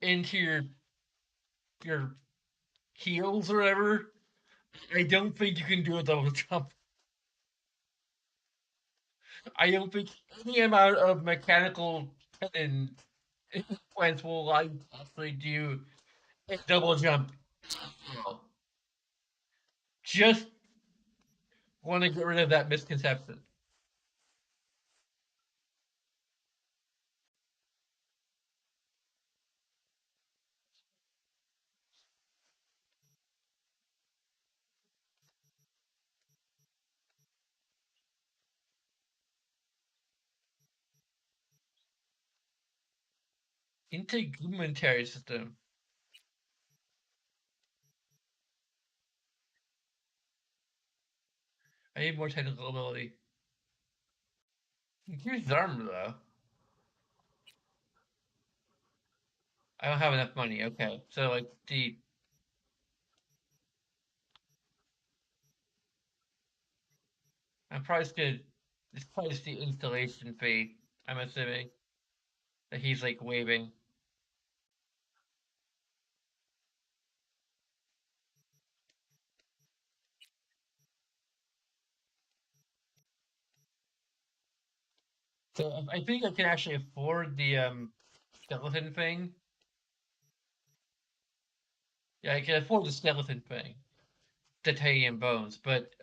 S1: into your heels or whatever, I don't think you can do a double jump. I don't think any amount of mechanical tendon implants will allow you to actually do a double jump. Well, just want to get rid of that misconception. Integumentary system. I need more technical ability. Here's armor though. I don't have enough money. Okay, so like the I'm probably just gonna. It's probably just the installation fee. I'm assuming that he's like waving. So I think I can actually afford the skeleton thing. Yeah, I can afford the skeleton thing, titanium bones, but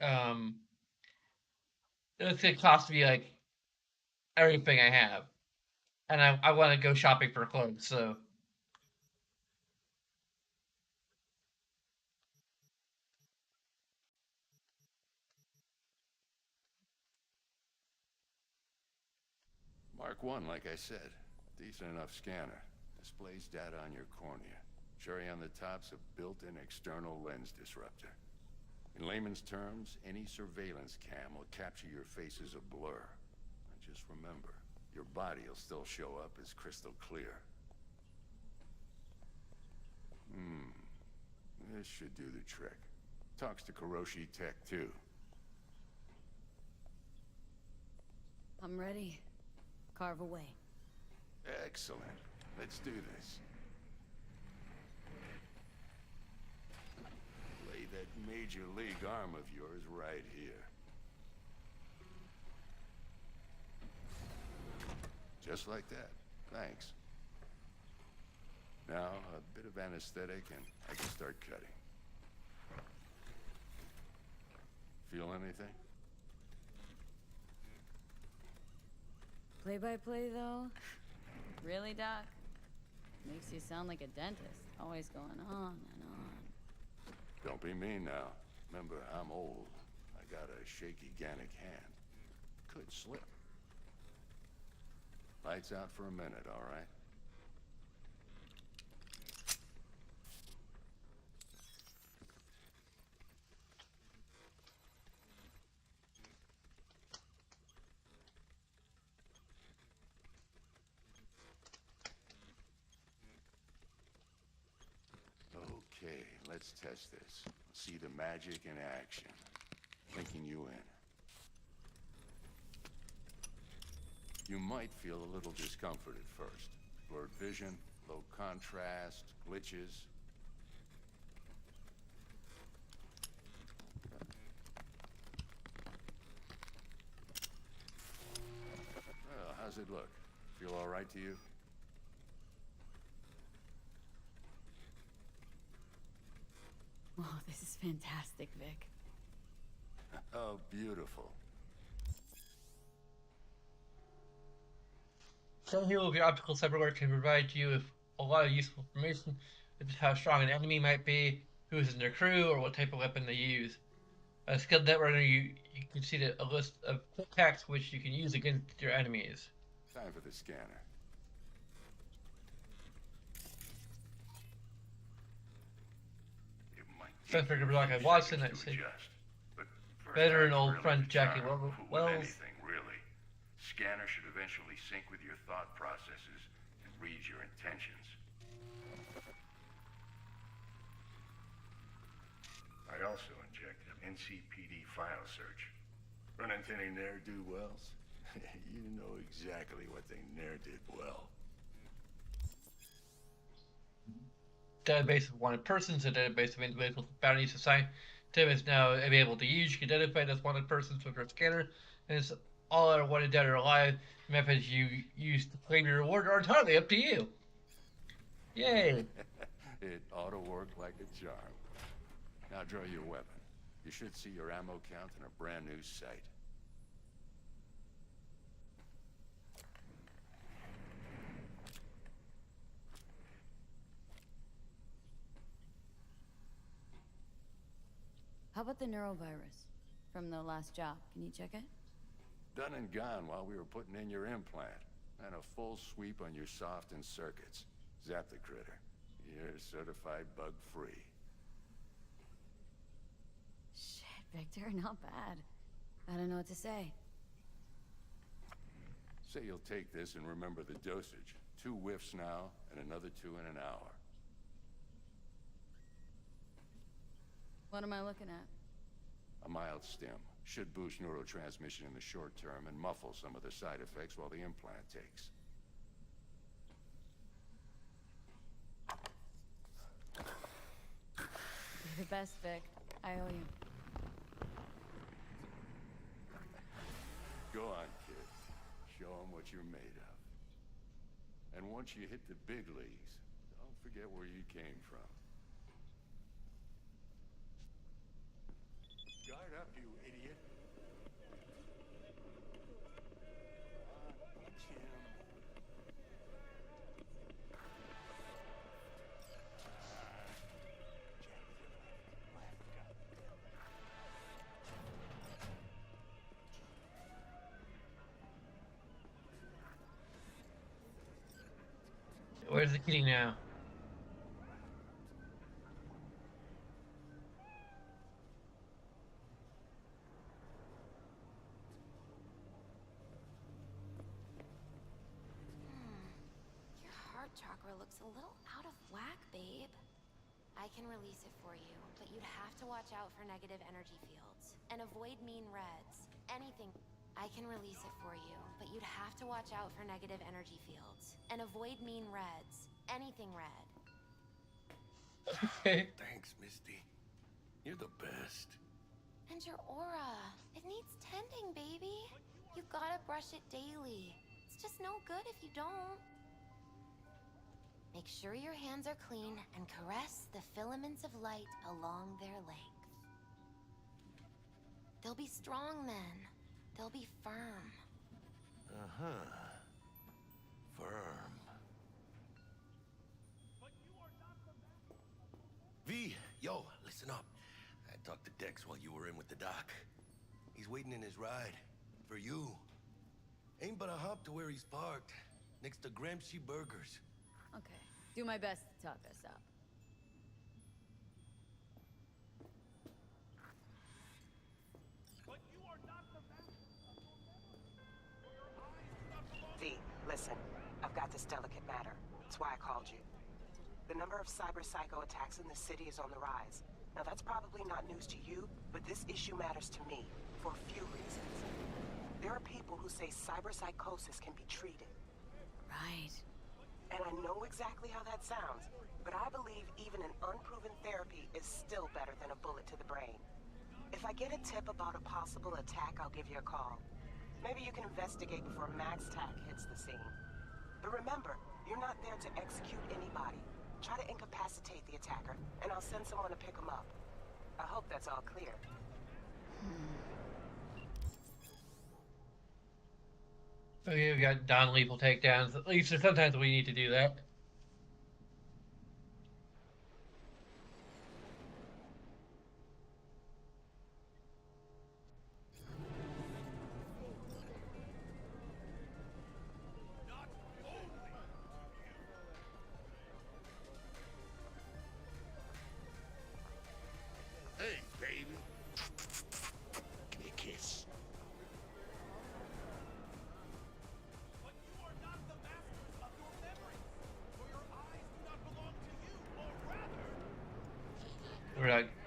S1: it's gonna cost me like everything I have, and I want to go shopping for clothes. So
S13: Mark 1, like I said. Decent enough scanner. Displays data on your cornea. Cherry on the top's a built-in external lens disruptor. In layman's terms, any surveillance cam will capture your face as a blur. And just remember, your body will still show up as crystal clear. This should do the trick. Talks to Kuroshi Tech, too.
S3: I'm ready. Carve away.
S13: Excellent. Let's do this. Lay that major league arm of yours right here. Just like that. Thanks. Now, a bit of anesthetic and I can start cutting. Feel anything?
S3: Play-by-play, though? Really, Doc? Makes you sound like a dentist. Always going on and on.
S13: Don't be mean now. Remember, I'm old. I got a shaky Gannic hand. Could slip. Lights out for a minute, all right? Okay, let's test this. See the magic in action. Linking you in. You might feel a little discomfort at first. Blurred vision, low contrast, glitches. Well, how's it look? Feel all right to you?
S3: Oh, this is fantastic, Vic.
S13: Oh, beautiful.
S1: some here with your optical cyberware can provide you with a lot of useful information, such as how strong an enemy might be, who is in their crew, or what type of weapon they use. A skilled netrunner, you can see a list of quick hacks which you can use against your enemies.
S13: Time for the scanner.
S1: Center to Brock Watson, I'd say. Veteran old friend Jackie Wells.
S13: Anything, really. Scanner should eventually sync with your thought processes and read your intentions. I also injected an NCPD file search. Run into any ne'er-do-wells? You know exactly what they ne'er did well.
S1: Database of wanted persons, a database of individuals with bounties assigned. Database now able to use. You can identify as wanted persons with your scanner, and it's all are wanted dead or alive. The methods you use to claim your reward are entirely up to you. Yay!
S13: It ought to work like a charm. Now draw your weapon. You should see your ammo count in a brand new sight.
S3: How about the neurovirus from the last job? Can you check it?
S13: Done and gone while we were putting in your implant. And a full sweep on your soft and circuits. Zap the critter. You're certified bug-free.
S3: Shit, Victor, not bad. I don't know what to say.
S13: Say you'll take this and remember the dosage. 2 whiffs now, and another 2 in an hour.
S3: What am I looking at?
S13: A mild stim. Should boost neurotransmission in the short term and muffle some of the side effects while the implant takes.
S3: You're the best, Vic. I owe you.
S13: Go on, kid. Show them what you're made of. And once you hit the big leagues, don't forget where you came from. Guard up, you idiot. Punch him.
S1: Where's the kitty now?
S12: Your heart chakra looks a little out of whack, babe. I can release it for you, but you'd have to watch out for negative energy fields and avoid mean reds. Anything. I can release it for you, but you'd have to watch out for negative energy fields and avoid mean reds. Anything red.
S7: Thanks, Misty. You're the best.
S12: And your aura. It needs tending, baby. You gotta brush it daily. It's just no good if you don't. Make sure your hands are clean and caress the filaments of light along their length. They'll be strong then. They'll be firm.
S7: Uh-huh. Firm. V, yo, listen up. I talked to Dex while you were in with the doc. He's waiting in his ride. For you. Ain't but a hop to where he's parked. Next to Gramsci Burgers.
S3: Okay. Do my best to talk us up.
S4: V, listen. I've got this delicate matter. That's why I called you. The number of cyber-psycho attacks in the city is on the rise. Now that's probably not news to you, but this issue matters to me for a few reasons. There are people who say cyberpsychosis can be treated.
S3: Right.
S4: And I know exactly how that sounds, but I believe even an unproven therapy is still better than a bullet to the brain. If I get a tip about a possible attack, I'll give you a call. Maybe you can investigate before Max Tack hits the scene. But remember, you're not there to execute anybody. Try to incapacitate the attacker, and I'll send someone to pick him up. I hope that's all clear.
S1: Okay, we got non-lethal takedowns. At least sometimes we need to do that.
S13: Hey, baby. Give me a kiss.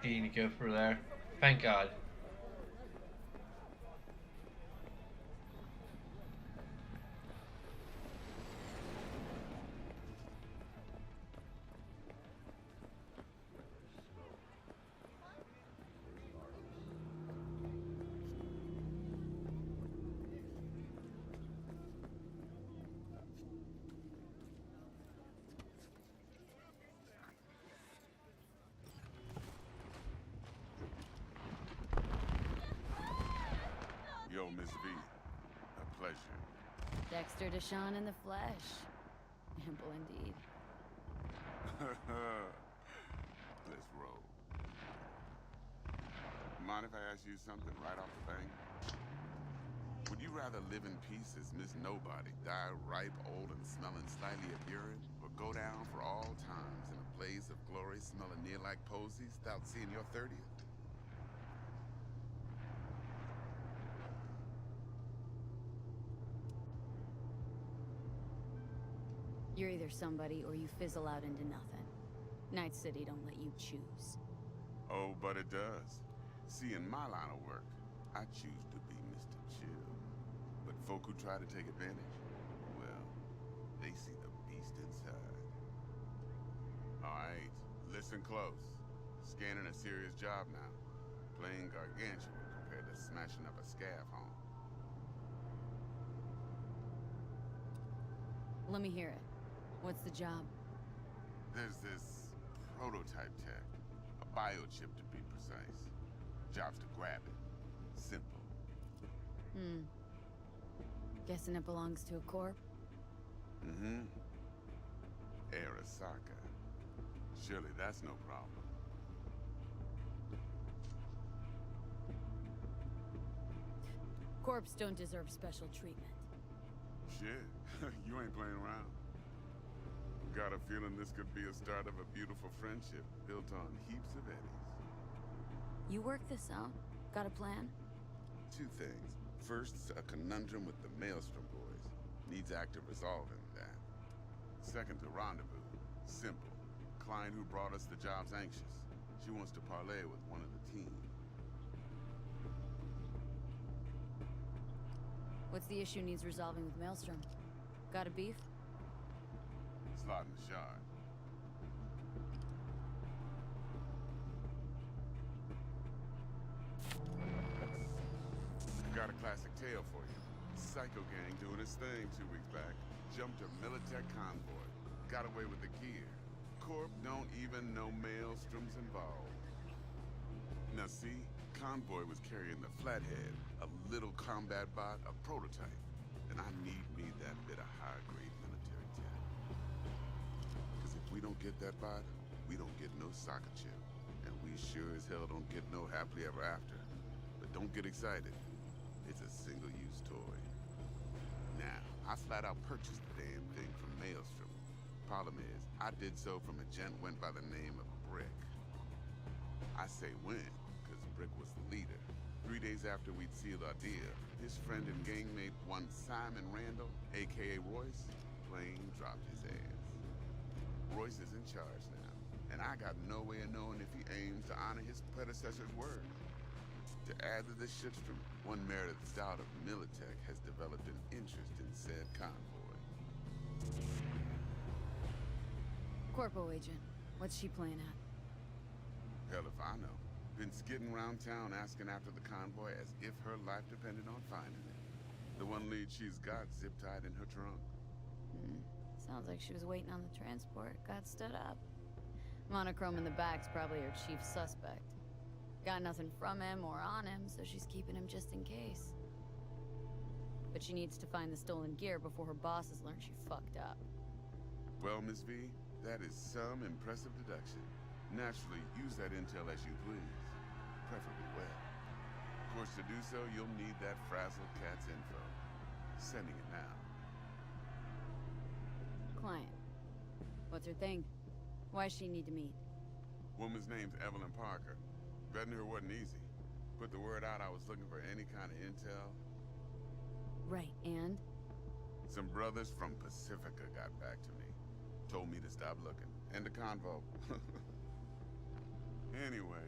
S1: being good for there. Thank God.
S14: Yo, Miss V. A pleasure.
S3: Dexter Deshawn in the flesh. Ample indeed.
S14: Let's roll. Mind if I ask you something right off the bank? Would you rather live in peace as Miss Nobody, die ripe, old, and smelling slightly of urine, or go down for all times in a blaze of glory smelling near like posies without seeing your 30th?
S3: You're either somebody or you fizzle out into nothing. Night City don't let you choose.
S14: Oh, but it does. See, in my line of work, I choose to be Mr. Chill. But folk who try to take advantage, well, they see the beast inside. Alright, listen close. Scanning a serious job now. Playing gargantuan compared to smashing up a scav home.
S3: Let me hear it. What's the job?
S14: There's this prototype tech. A biochip to be precise. Job's to grab it. Simple.
S3: Guessing it belongs to a corp?
S14: Mm-hmm. Arasaka. Surely that's no problem.
S3: Corps don't deserve special treatment.
S14: Shit, you ain't playing around. Got a feeling this could be a start of a beautiful friendship built on heaps of eddies.
S3: You work this out? Got a plan?
S14: Two things. First, a conundrum with the Maelstrom boys. Needs active resolving that. Second, a rendezvous. Simple. Client who brought us the job's anxious. She wants to parlay with one of the team.
S3: What's the issue needs resolving with Maelstrom? Got a beef?
S14: Slot in the shard. Got a classic tale for you. Psycho gang doing his thing 2 weeks back. Jumped a Militech convoy. Got away with the gear. Corp don't even know Maelstrom's involved. Now see, convoy was carrying the Flathead, a little combat bot, a prototype. And I need me that bit of high-grade military tech. Because if we don't get that bot, we don't get no soccer chip. And we sure as hell don't get no happily ever after. But don't get excited. It's a single-use toy. Now, I flat out purchased the damn thing from Maelstrom. Problem is, I did so from a gent went by the name of Brick. I say when, because Brick was the leader. 3 days after we'd sealed our deal, his friend and gangmate, one Simon Randall, aka Royce, plain dropped his ass. Royce is in charge now, and I got no way of knowing if he aims to honor his predecessor's word. To add to this shitstorm, one Meredith Stout of Militech has developed an interest in said convoy.
S3: Corpo agent. What's she playing at?
S14: Hell if I know. Been skidding around town asking after the convoy as if her life depended on finding it. The one lead she's got zip-tied in her trunk.
S3: Sounds like she was waiting on the transport, got stood up. Monochrome in the back's probably her chief suspect. Got nothing from him or on him, so she's keeping him just in case. But she needs to find the stolen gear before her bosses learn she fucked up.
S14: Well, Miss V, that is some impressive deduction. Naturally, use that intel as you please. Preferably well. Of course, to do so, you'll need that frazzled cat's info. Sending it now.
S3: Client. What's her thing? Why does she need to meet?
S14: Woman's name's Evelyn Parker. Vetting her wasn't easy. Put the word out I was looking for any kind of intel.
S3: Right, and?
S14: Some brothers from Pacifica got back to me. Told me to stop looking. And the convo. Anyway,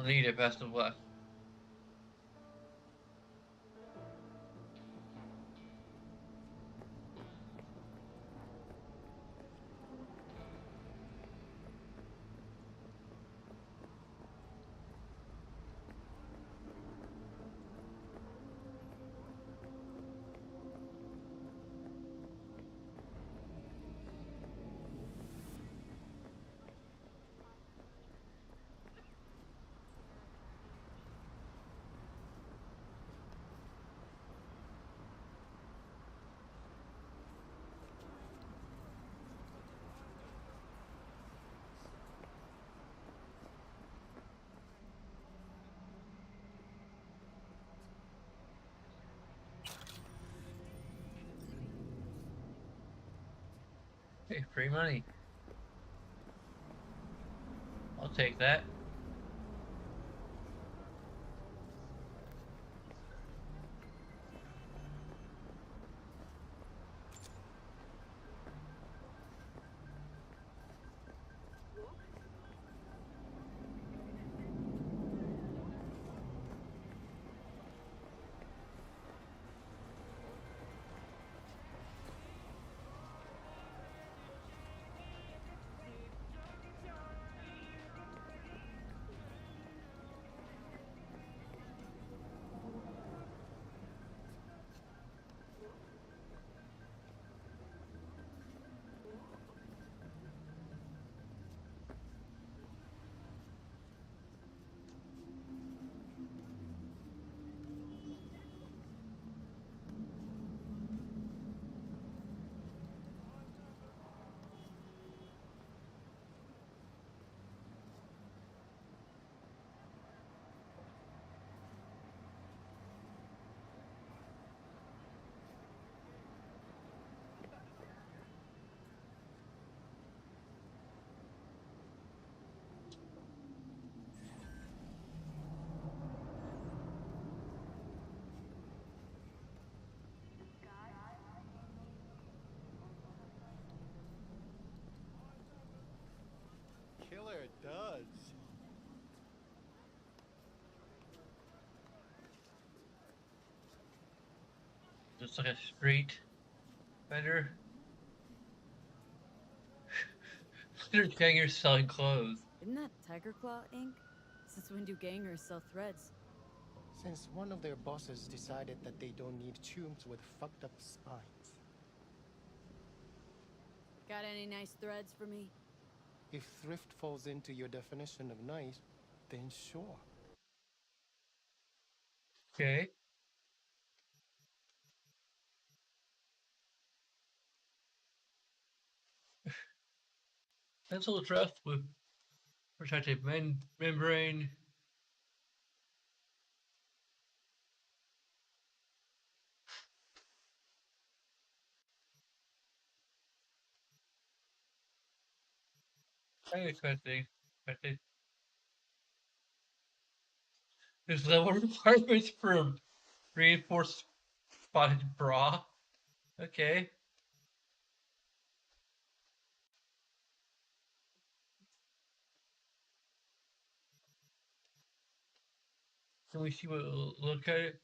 S1: I'll need it, best of luck. Hey, free money. I'll take that.
S9: Killer does.
S1: Just like a street vendor. They're gangers selling clothes.
S3: Isn't that Tiger Claw ink? Since when do gangers sell threads?
S15: Since one of their bosses decided that they don't need tombs with fucked up spines.
S3: Got any nice threads for me?
S15: If thrift falls into your definition of nice, then sure.
S1: Okay. Pencil dress with protective membrane. Very expensive. There's level requirements for a reinforced spotted bra. Okay. Can we see what look at it?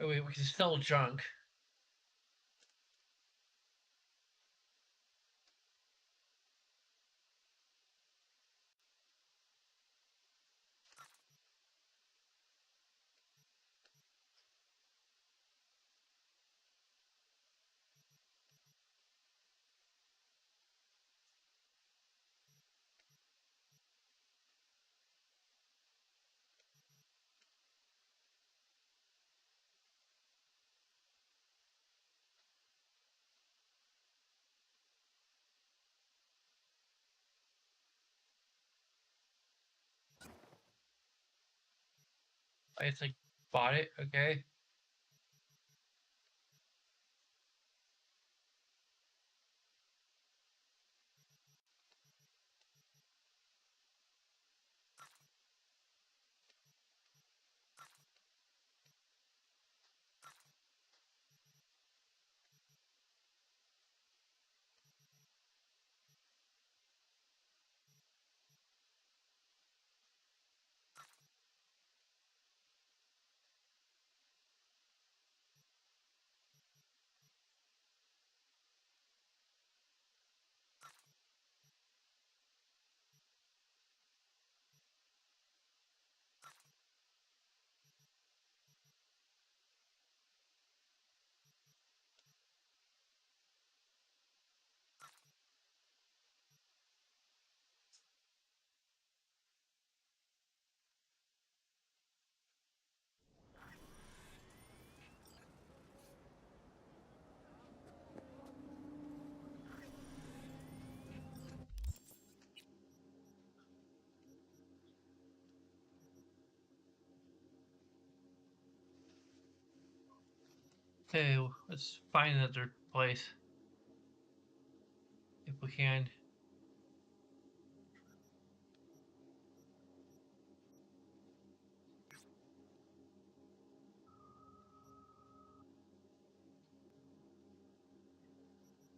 S1: Oh wait, we can sell junk. I just like bought it, okay. Okay, let's find another place if we can.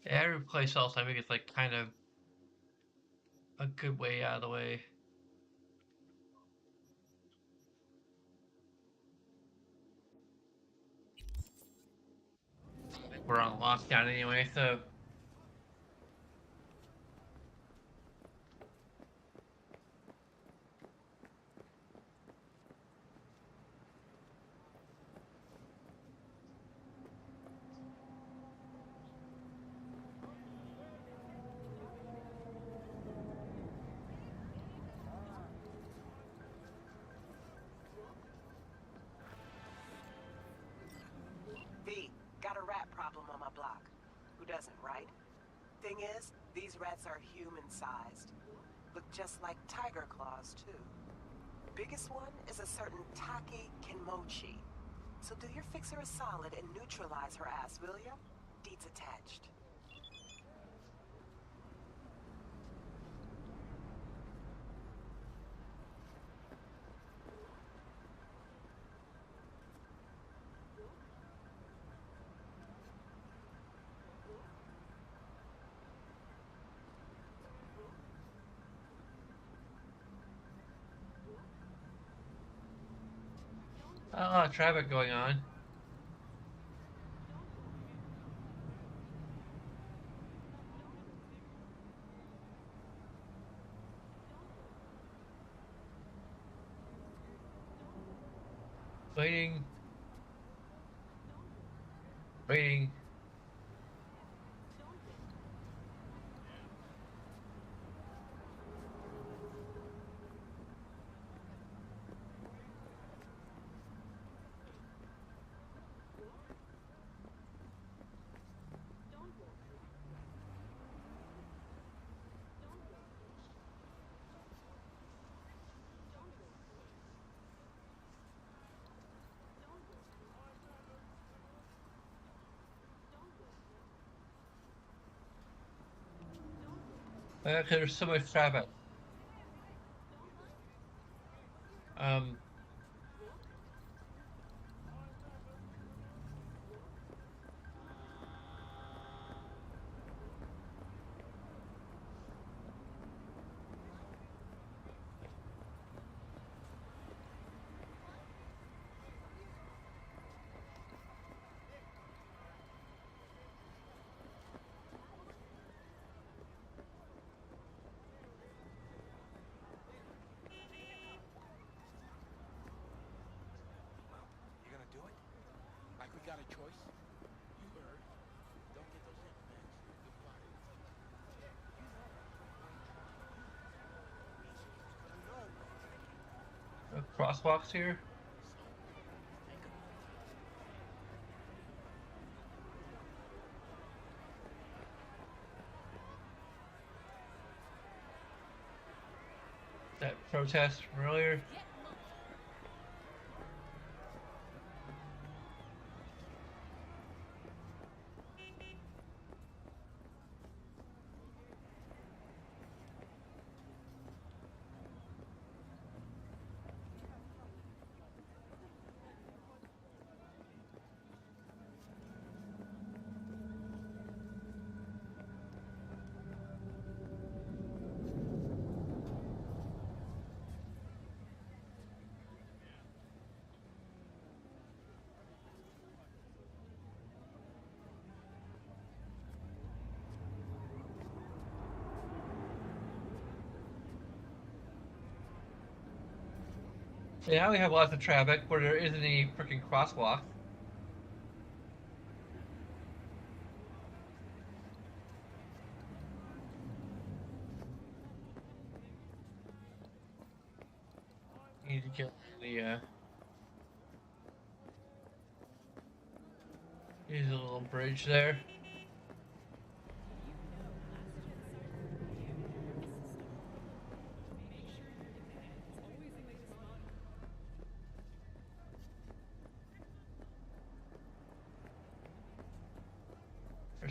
S1: Every place else, I think it's like kind of a good way out of the way. We're on lockdown anyway, so.
S4: V, got a rat problem on my block. Who doesn't, right? Thing is, these rats are human-sized. Look just like tiger claws, too. Biggest one is a certain Taki Kenmochi. So do your fixer a solid and neutralize her ass, will ya? Deeds attached.
S1: A lot of traffic going on. Waiting. Waiting. There's so much traffic. Um.
S5: You gonna do it? Like we got a choice? You heard. Don't get those implants. Goodbye.
S1: Crosswalks here. That protest from earlier. Yeah, we have lots of traffic where there isn't any freaking crosswalk. Need to get the use a little bridge there.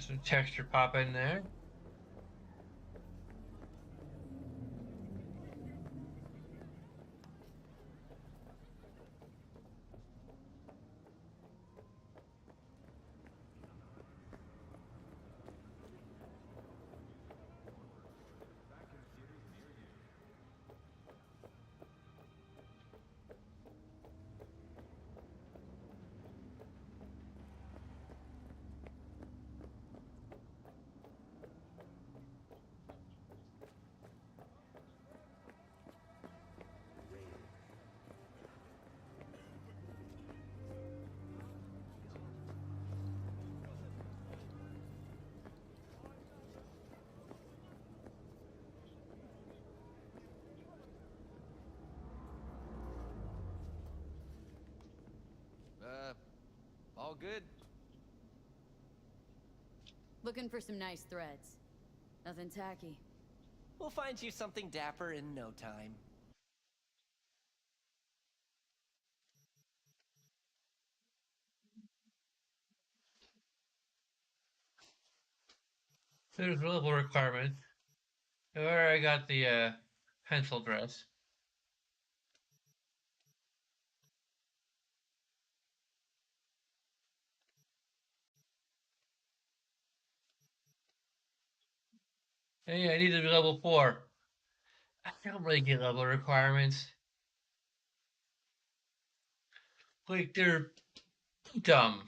S1: some texture pop in there.
S16: All good?
S3: Looking for some nice threads. Nothing tacky.
S16: We'll find you something dapper in no time.
S1: There's a level requirement. Where I got the pencil dress. Hey, I need to be level 4. I don't really get level requirements. Like, they're dumb.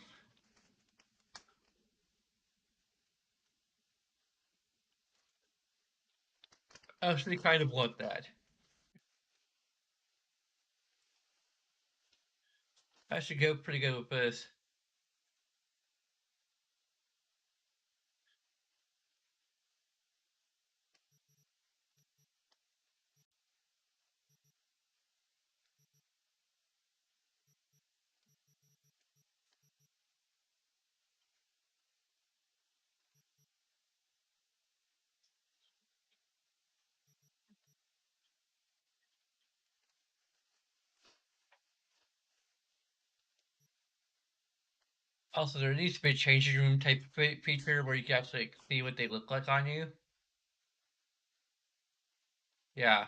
S1: I actually kind of want that. I should go pretty good with this. Also, there needs to be a changing room type of feature where you can actually see what they look like on you. Yeah.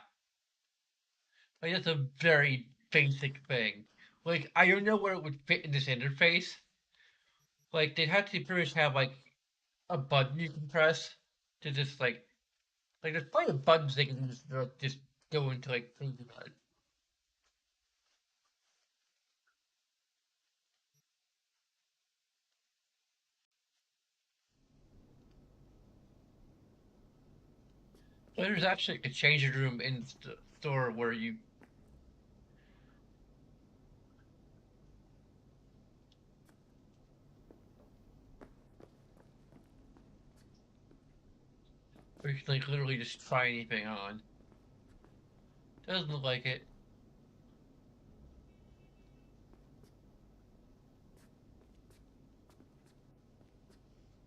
S1: Like, that's a very basic thing. Like, I don't know where it would fit in this interface. Like, they'd have to pretty much have, like, a button you can press to just, like, there's plenty of buttons they can just go into, like, things about it. There's actually a changing room in the store where you can, like, literally just try anything on. Doesn't look like it.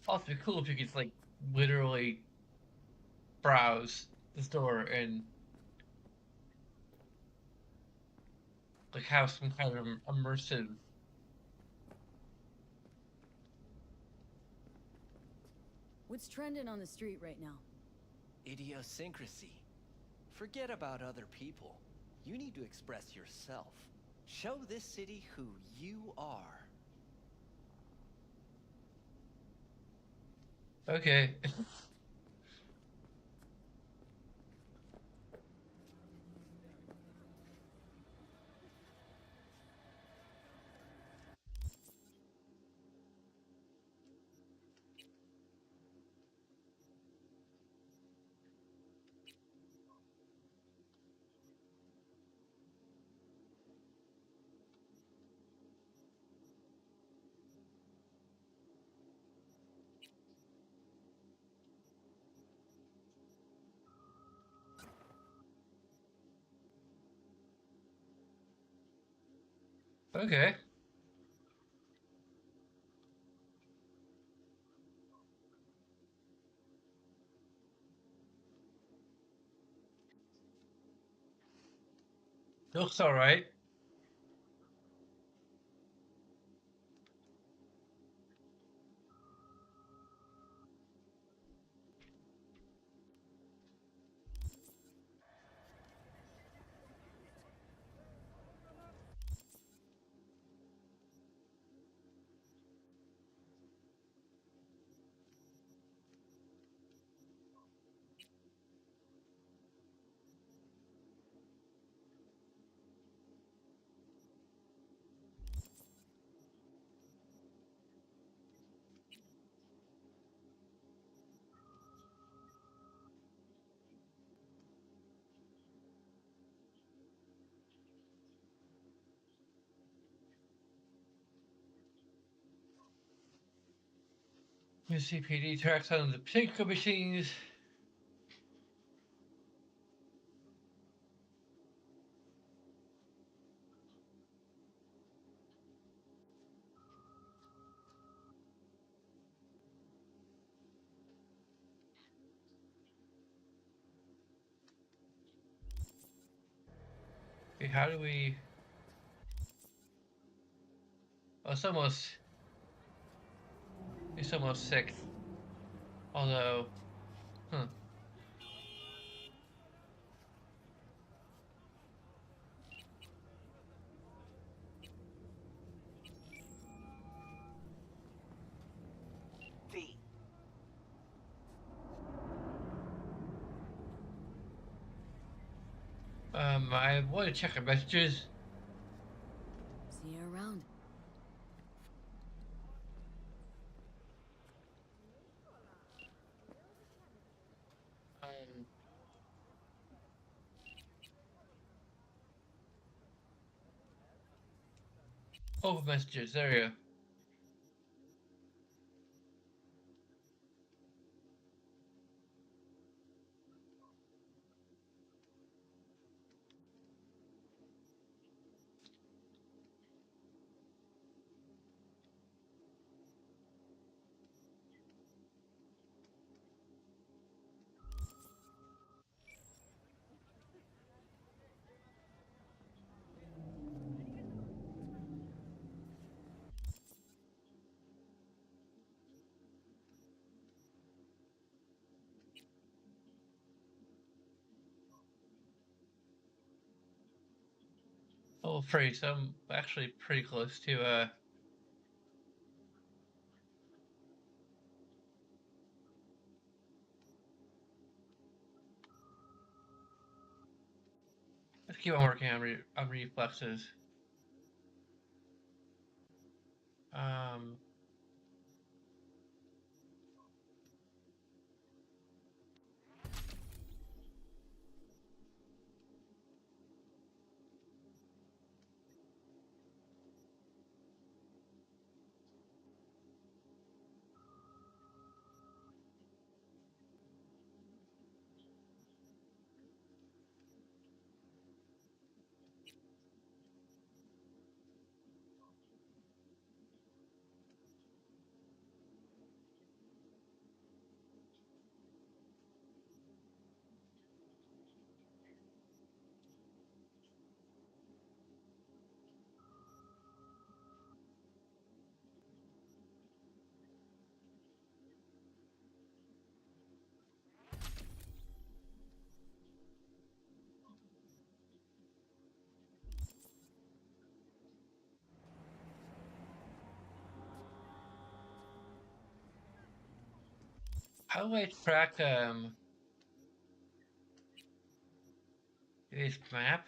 S1: Also, it'd be cool if you could, like, literally browse the store and, like, have some kind of immersive.
S3: What's trending on the street right now?
S16: Idiosyncrasy. Forget about other people. You need to express yourself. Show this city who you are.
S1: Okay. Okay. Looks alright. CPD tracks on the Plinko machines. Okay, how do we... Oh, it's almost 6. Although, huh.
S4: V.
S1: I want to check our messages.
S3: See you around.
S1: Open messages, there we go. Oh, freeze, I'm actually pretty close to, let's keep on working on reflexes. Um, how do I track, this map?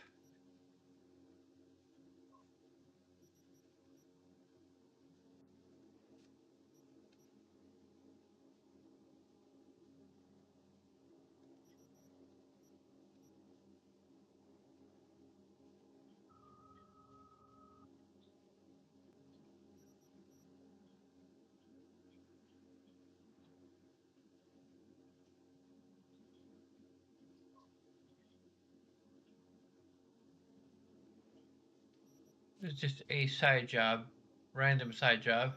S1: It's just a side job, random side job.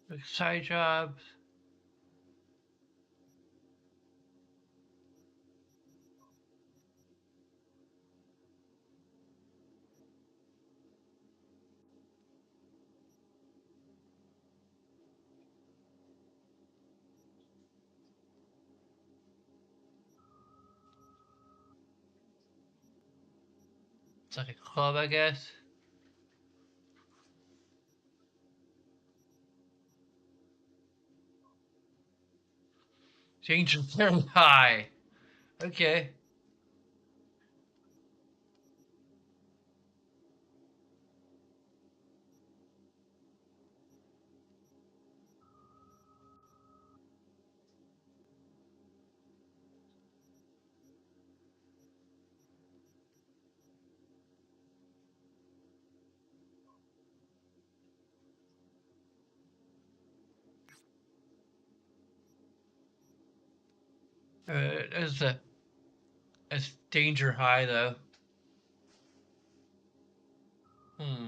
S1: Like side jobs. It's like a club, I guess. Danger very high. Okay. It's a it's danger high though. Hmm.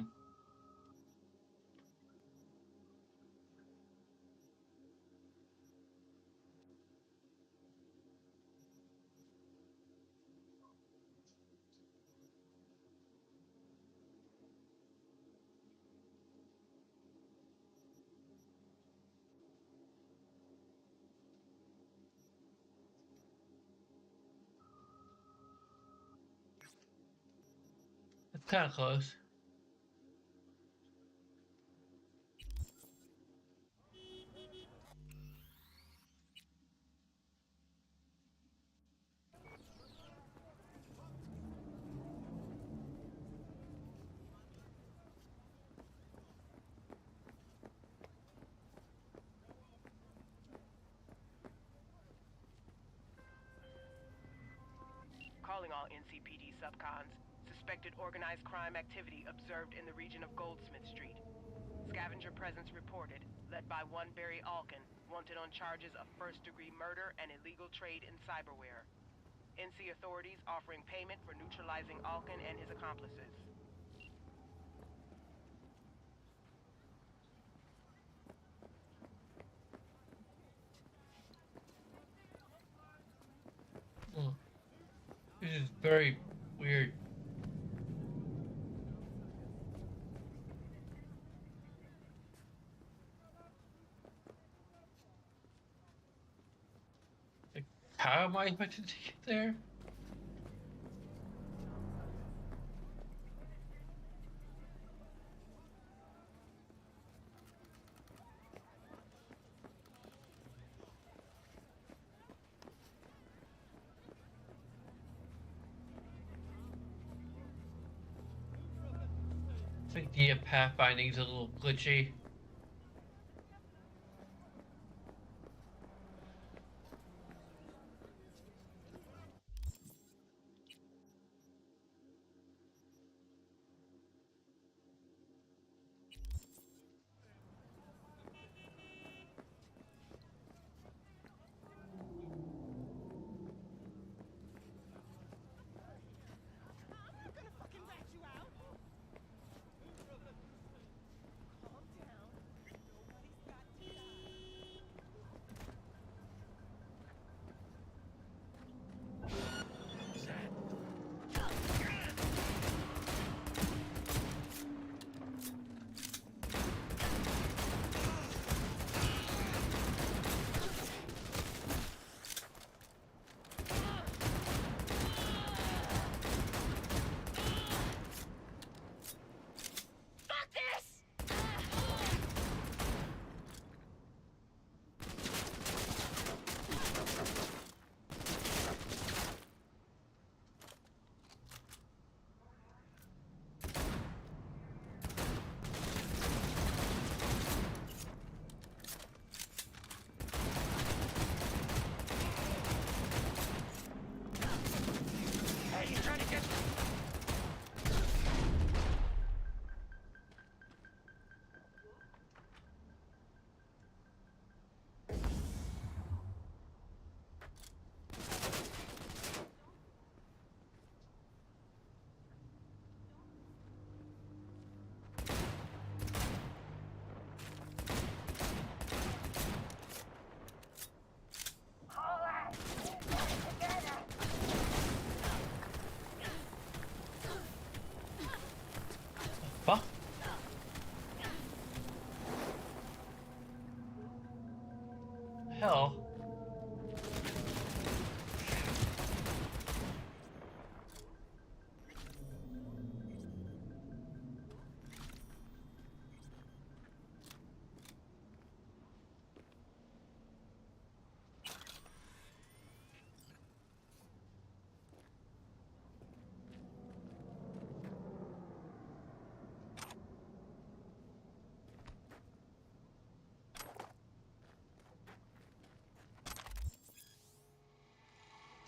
S1: It's kind of close.
S4: Calling all NCPD subcons. Suspected organized crime activity observed in the region of Goldsmith Street. Scavenger presence reported, led by one Barry Alkin, wanted on charges of first-degree murder and illegal trade in cyberware. NC authorities offering payment for neutralizing Alkin and his accomplices.
S1: Hmm. This is very weird. Like, how am I expected to get there? I think the pathfinding's a little glitchy.
S4: I'm gonna fucking rat you out! Calm down.
S1: fuck? Hell.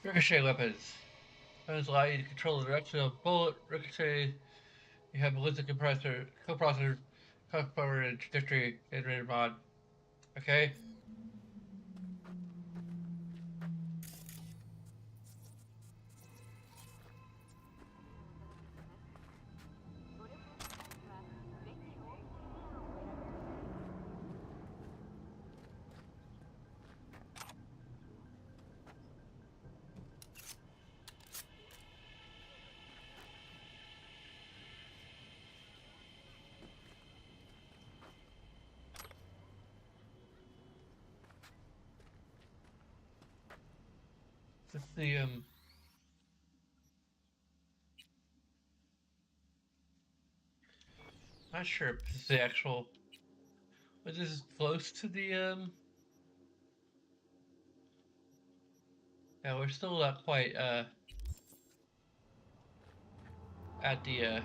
S1: Ricochet weapons. Weapons allow you to control the direction of a bullet. Ricochet. You have ballistic compressor, co-processor, power and trajectory generator mod. Okay. This is the not sure if this is the actual, but this is close to the yeah, we're still not quite at the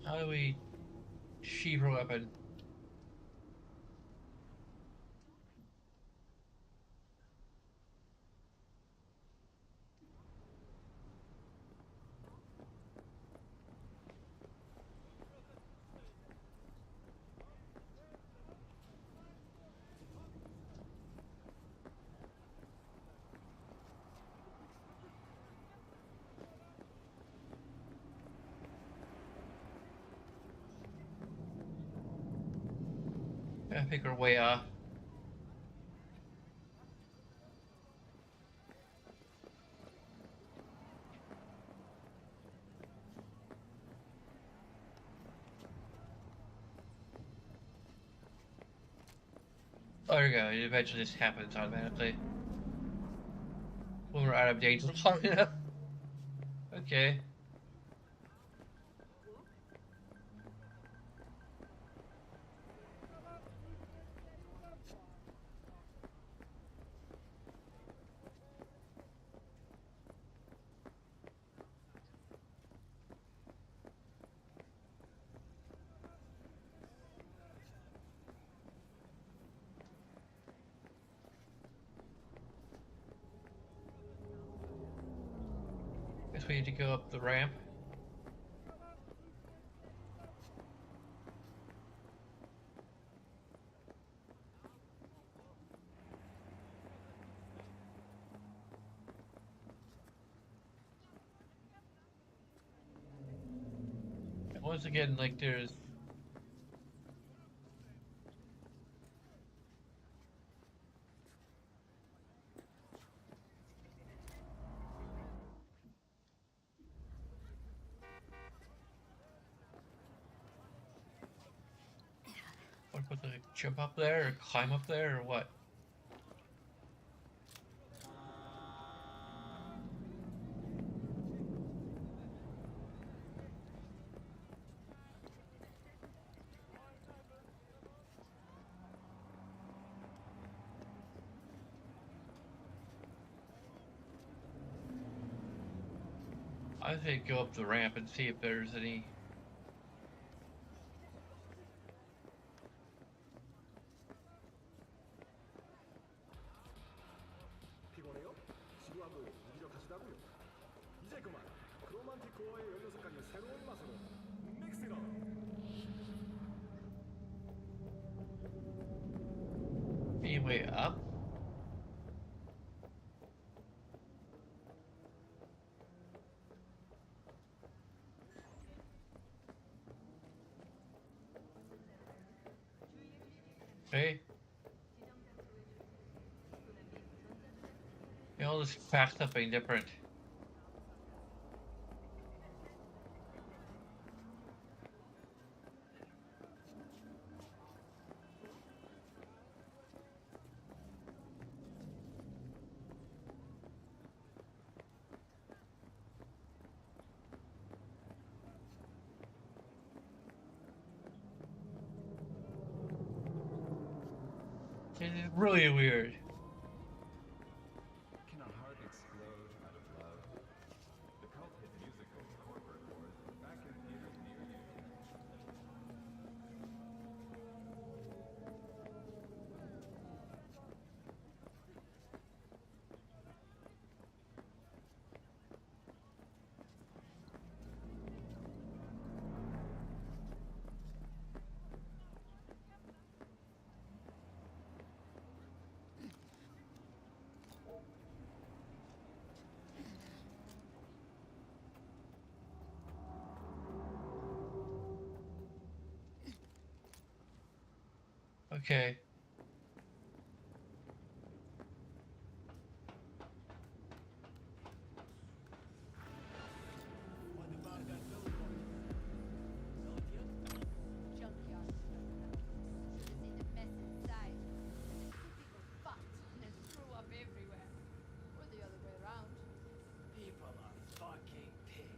S1: how do we sheave her weapon? I think we're way off. Oh, there we go. It eventually just happens automatically when we're out of danger long enough. Okay. Guess we need to go up the ramp. And once again, like there's what was it, jump up there or climb up there or what? I think go up the ramp and see if there's any. Any way up? Hey. You know, this cracked up being different. It's really weird.
S17: Can a heart explode out of love? The cult hit musical Corporate Wars back in theaters near you.
S1: Okay.
S16: People are fucking pigs.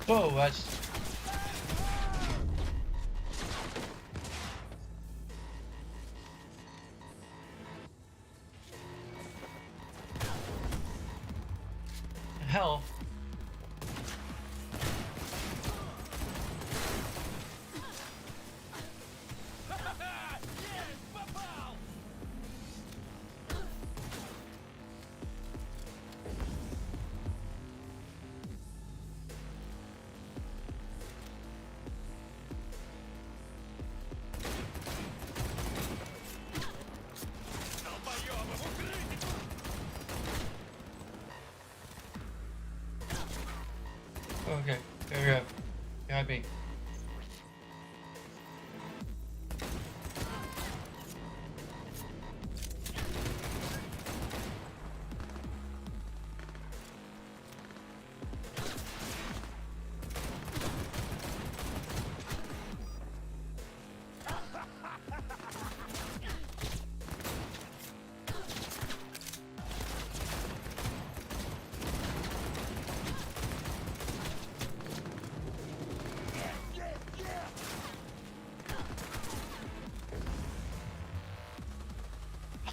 S1: Whoa, that's... Hell. Okay, there we go. Got me.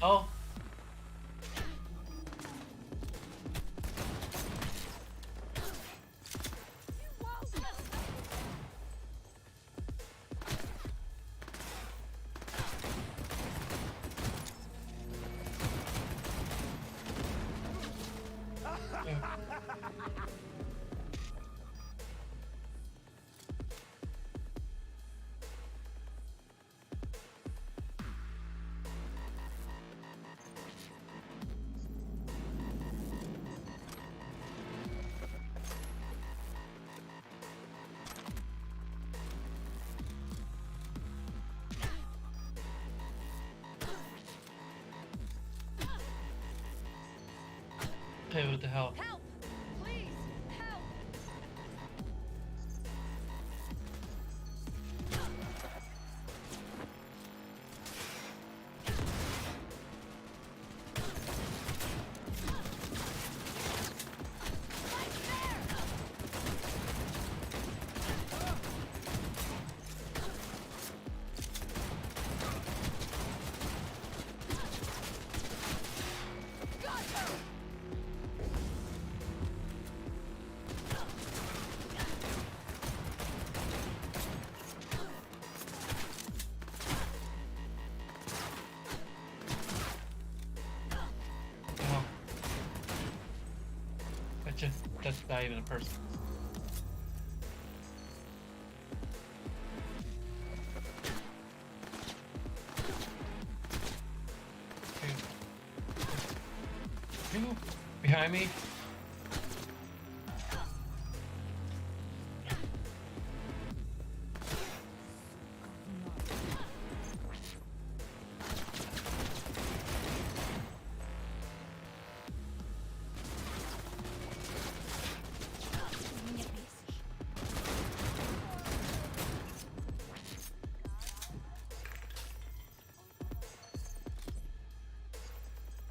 S1: Oh. Hey, what the hell?
S6: Help! Please, help!
S1: That's not even a person. Behind me.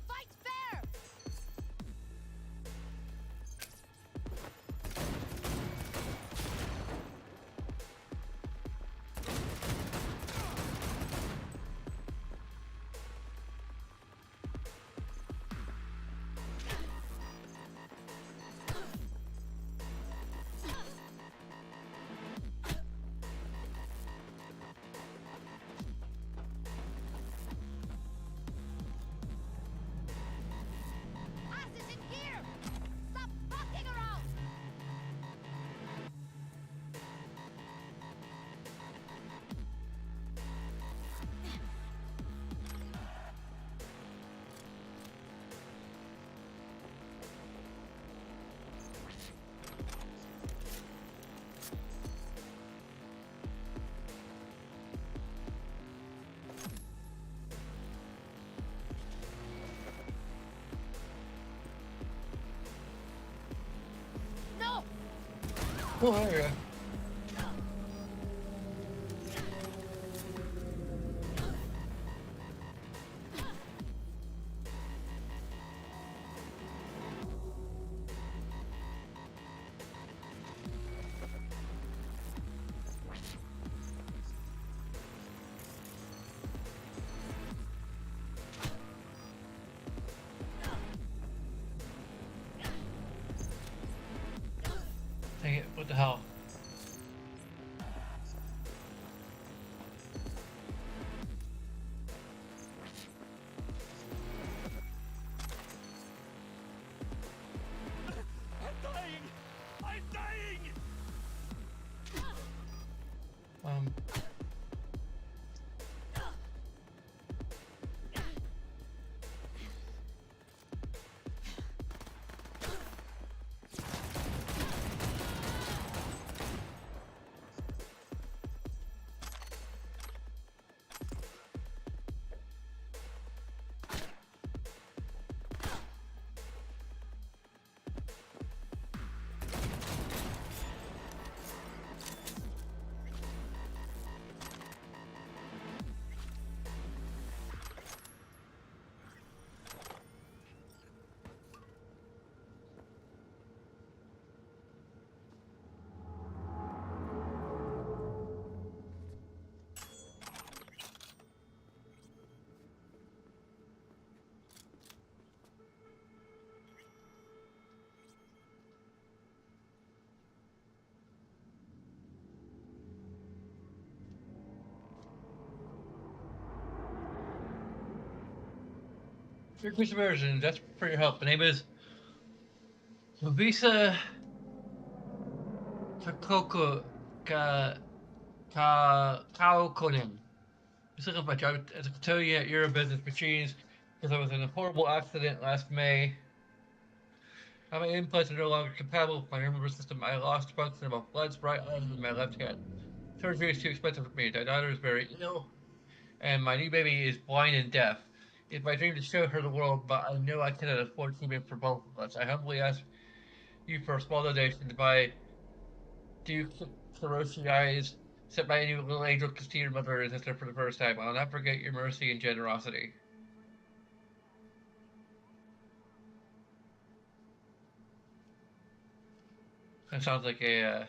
S6: Fight fair! Asses in gear! Stop fucking around! No!
S1: Oh, there you go. Dang it, what the hell?
S2: I'm dying! I'm dying!
S1: Um. Your Christian version, that's for your help. The name is Visa Kakoko Kaokonin. Just looking at my job as a custodian at Euro Business Machines because I was in a horrible accident last May. My implants are no longer compatible with my nervous system. I lost function of my blood's right eyes and my left hand. Surgery is too expensive for me. My daughter is very ill, and my new baby is blind and deaf. It's my dream to show her the world, but I know I cannot afford treatment for both of us. I humbly ask you for a small donation to buy Duke Hiroshi eyes. Set my new little angel to see your mother and sister for the first time. I'll not forget your mercy and generosity. That sounds like a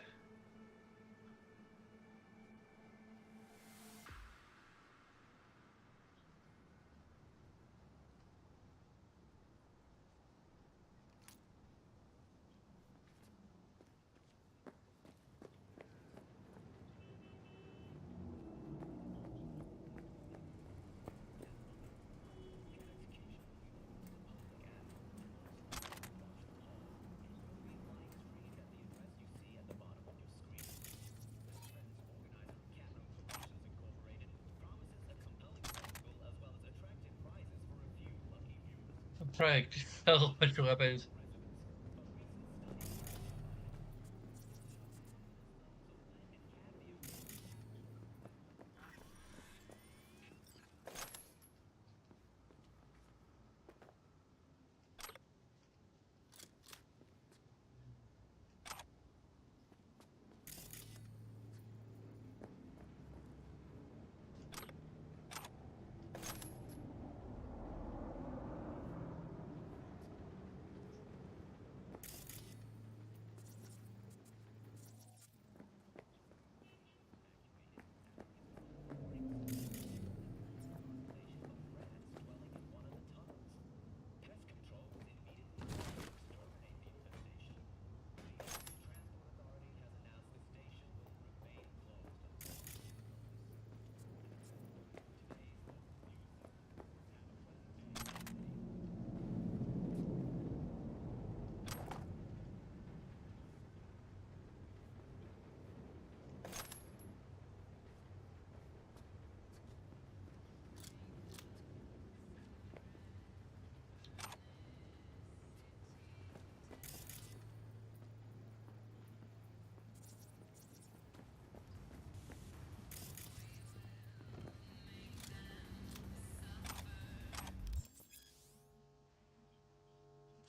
S1: I'm trying to sell a bunch of weapons.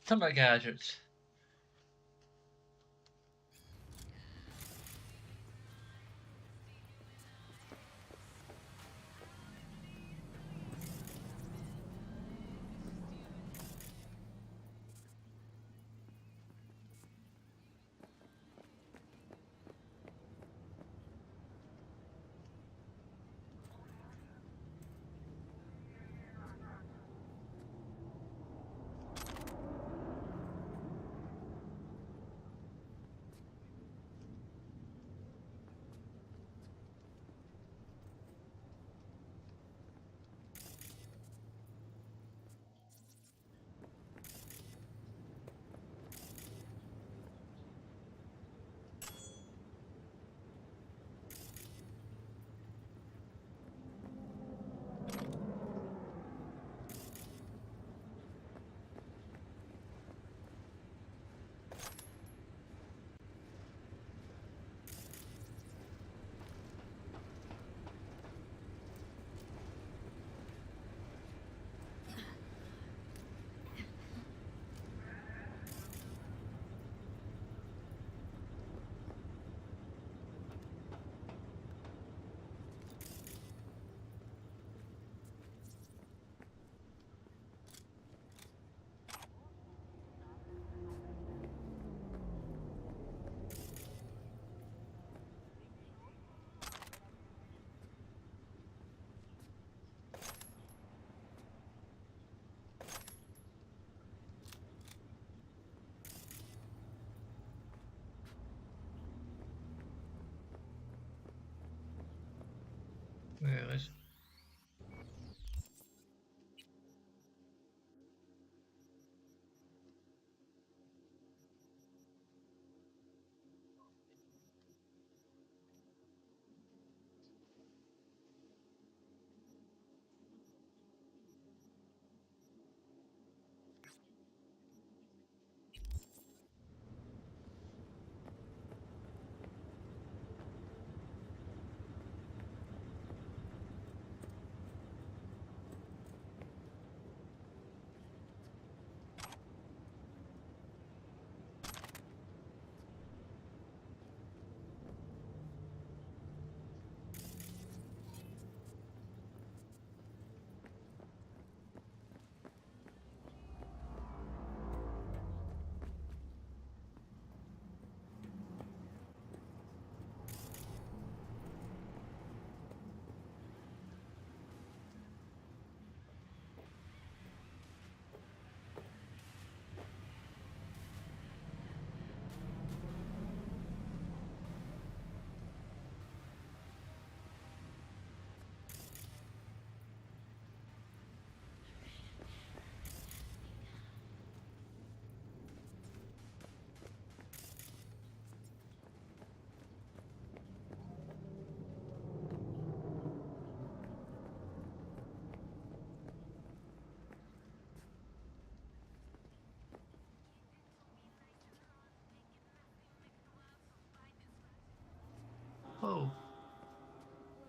S1: Some of my gadgets.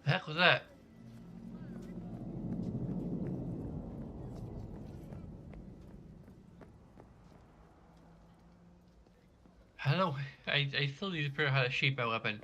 S1: The heck was that? I don't know. I still need to figure out how to shape my weapon.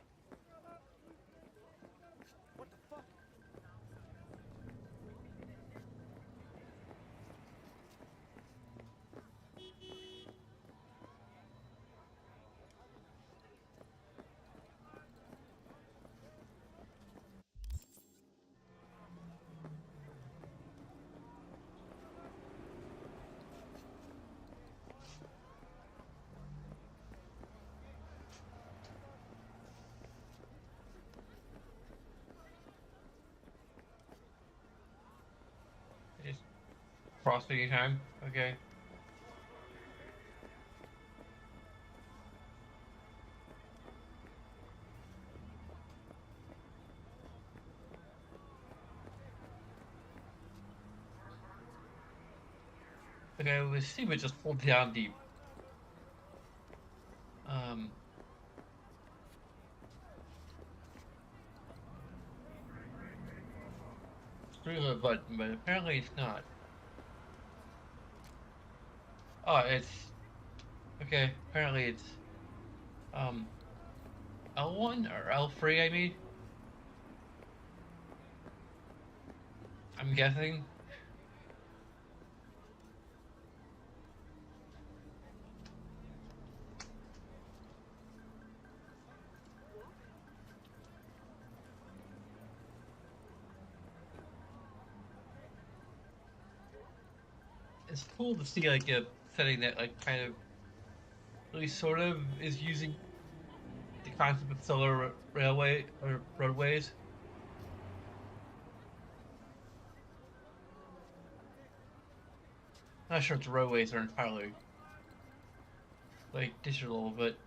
S1: Just crossing time. Okay. Okay, let's see if we just hold down the um reload button, but apparently it's not. Oh, it's okay. Apparently it's um L1 or L3. I mean, I'm guessing. It's cool to see like a setting that like kind of really sort of is using the concept of solar railway or roadways. Not sure if the roadways are entirely like digital, but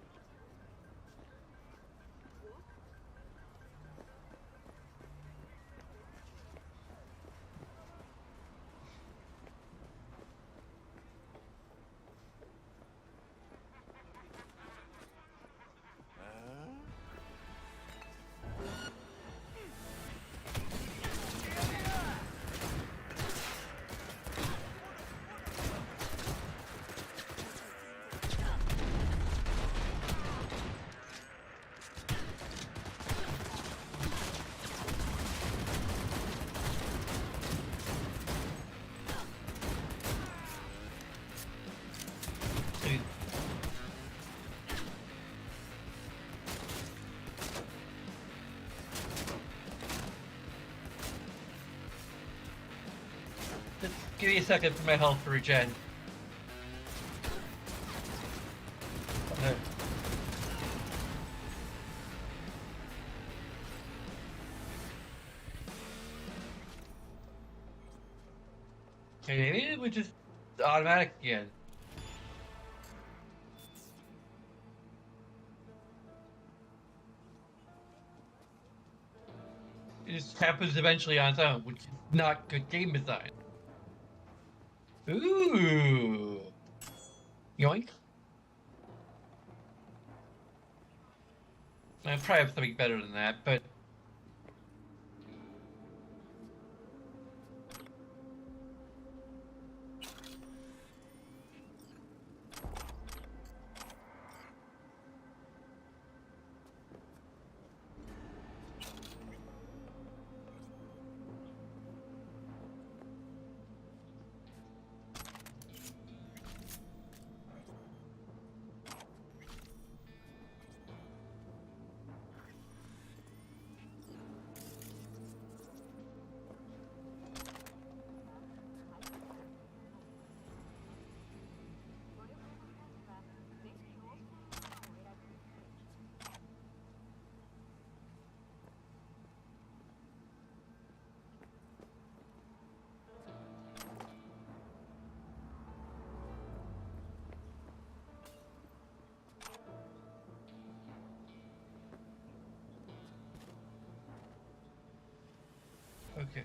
S1: just give me a second for my health to regen. Okay. Okay, maybe it would just automatic again. It just happens eventually on its own, which is not good game design. Ooh. Yoink. I probably have something better than that, but okay.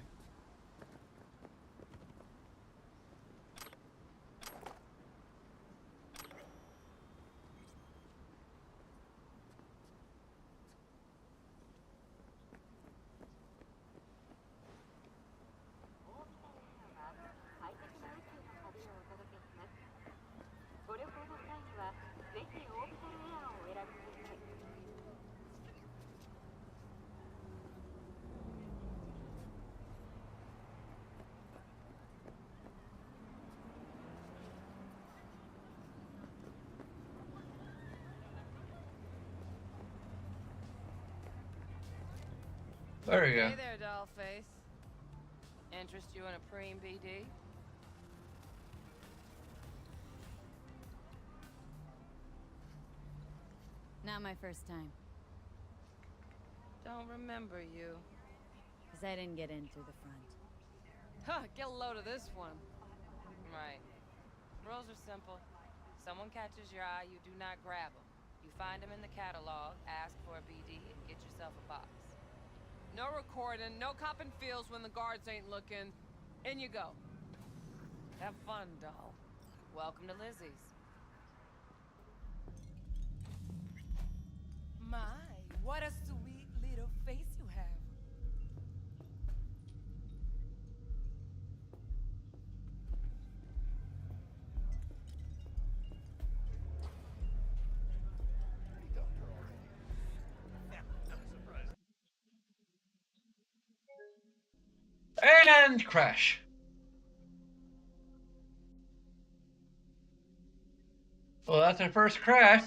S1: There you go.
S18: Hey there, dollface. Interest you in a preem BD?
S3: Not my first time.
S18: Don't remember you.
S3: Because I didn't get in through the front.
S18: Huh, get a load of this one. Right. Rules are simple. Someone catches your eye, you do not grab them. You find them in the catalog, ask for a BD, and get yourself a box. No recording, no copping feels when the guards ain't looking. In you go. Have fun, doll. Welcome to Lizzie's.
S19: My, what a sweet little face you have.
S1: And crash. Well, that's our first crash.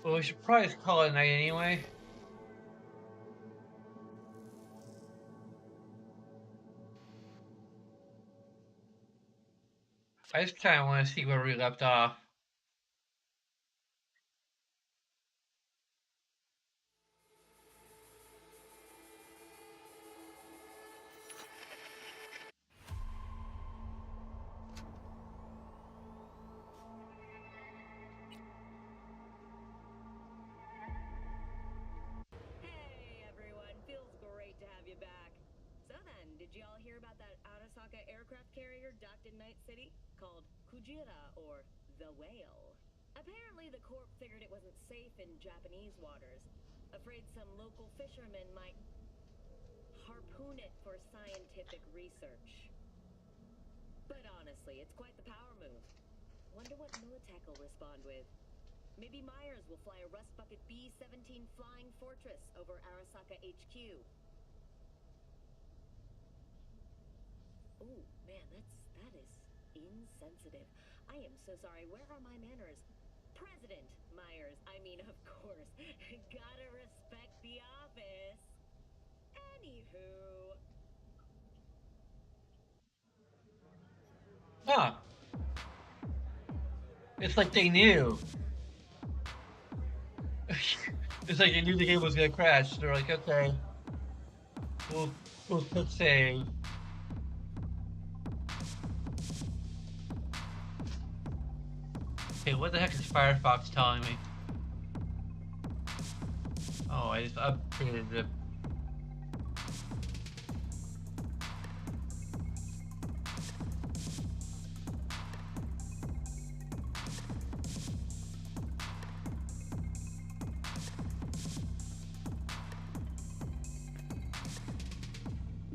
S1: Well, we should probably just call it a night anyway. I just kind of want to see where we left off.
S11: Hey everyone, feels great to have you back. So then, did you all hear about that Arasaka aircraft carrier docked in Night City? Called Kujira, or the Whale. Apparently the Corp figured it wasn't safe in Japanese waters. Afraid some local fishermen might harpoon it for scientific research. But honestly, it's quite the power move. Wonder what Militech will respond with. Maybe Myers will fly a Rust Bucket B-17 Flying Fortress over Arasaka HQ. Ooh, man, that is insensitive. I am so sorry. Where are my manners? President Myers, I mean, of course. Gotta respect the office. Anywho.
S1: Huh. It's like they knew. It's like they knew the game was gonna crash. They're like, okay, we'll put save. Okay, what the heck is Firefox telling me? Oh, I just upgraded it.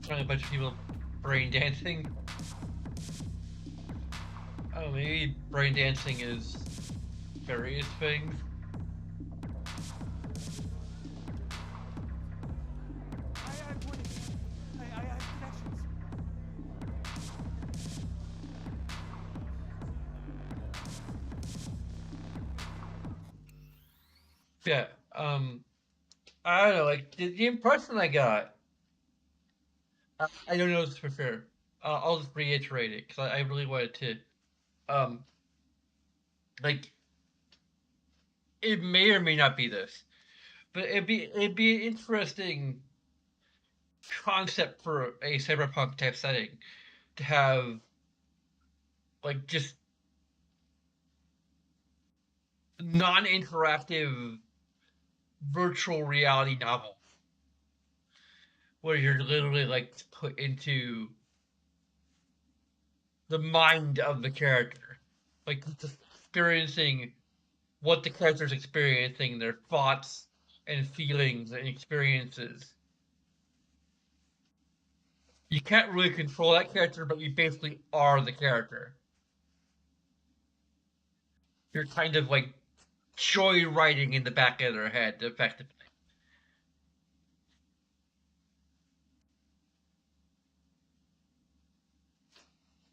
S1: Probably a bunch of people brain dancing. Oh, maybe brain dancing is various things.
S5: I have connections.
S1: Yeah, I don't know, like, the impression I got, I don't know this for sure. I'll just reiterate it, because I really wanted to, um, like, it may or may not be this, but it'd be an interesting concept for a cyberpunk type setting to have, like, just non-interactive virtual reality novel where you're literally like put into the mind of the character, like just experiencing what the character's experiencing, their thoughts and feelings and experiences. You can't really control that character, but you basically are the character. You're kind of like joyriding in the back of their head, effectively.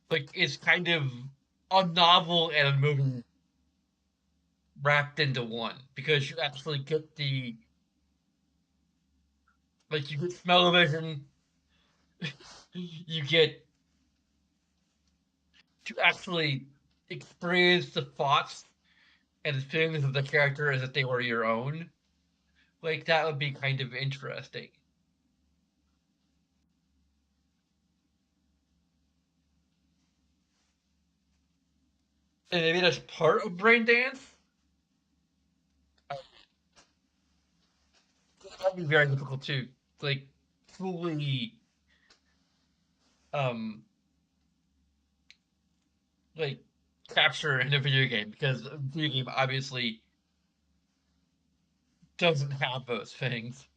S1: Like it's kind of a novel and a movie wrapped into one because you actually get the like you get smell-o-vision, you get to actually experience the thoughts and feelings of the character as if they were your own. Like that would be kind of interesting. And maybe that's part of brain dance. That'd be very difficult to like fully um like capture in a video game because a video game obviously doesn't have those things.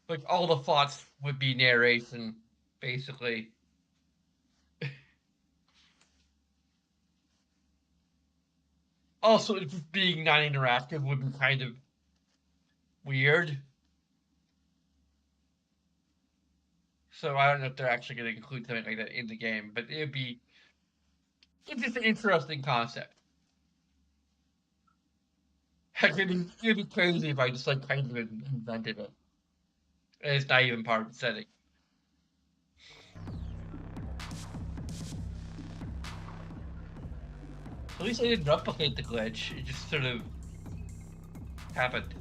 S1: Like all the thoughts would be narration, basically. Also, just being non-interactive would be kind of weird. So I don't know if they're actually going to include something like that in the game, but it's just an interesting concept. Heck, it'd be crazy if I just like kind of invented it. And it's not even part of the setting. At least I didn't replicate the glitch. It just sort of happened.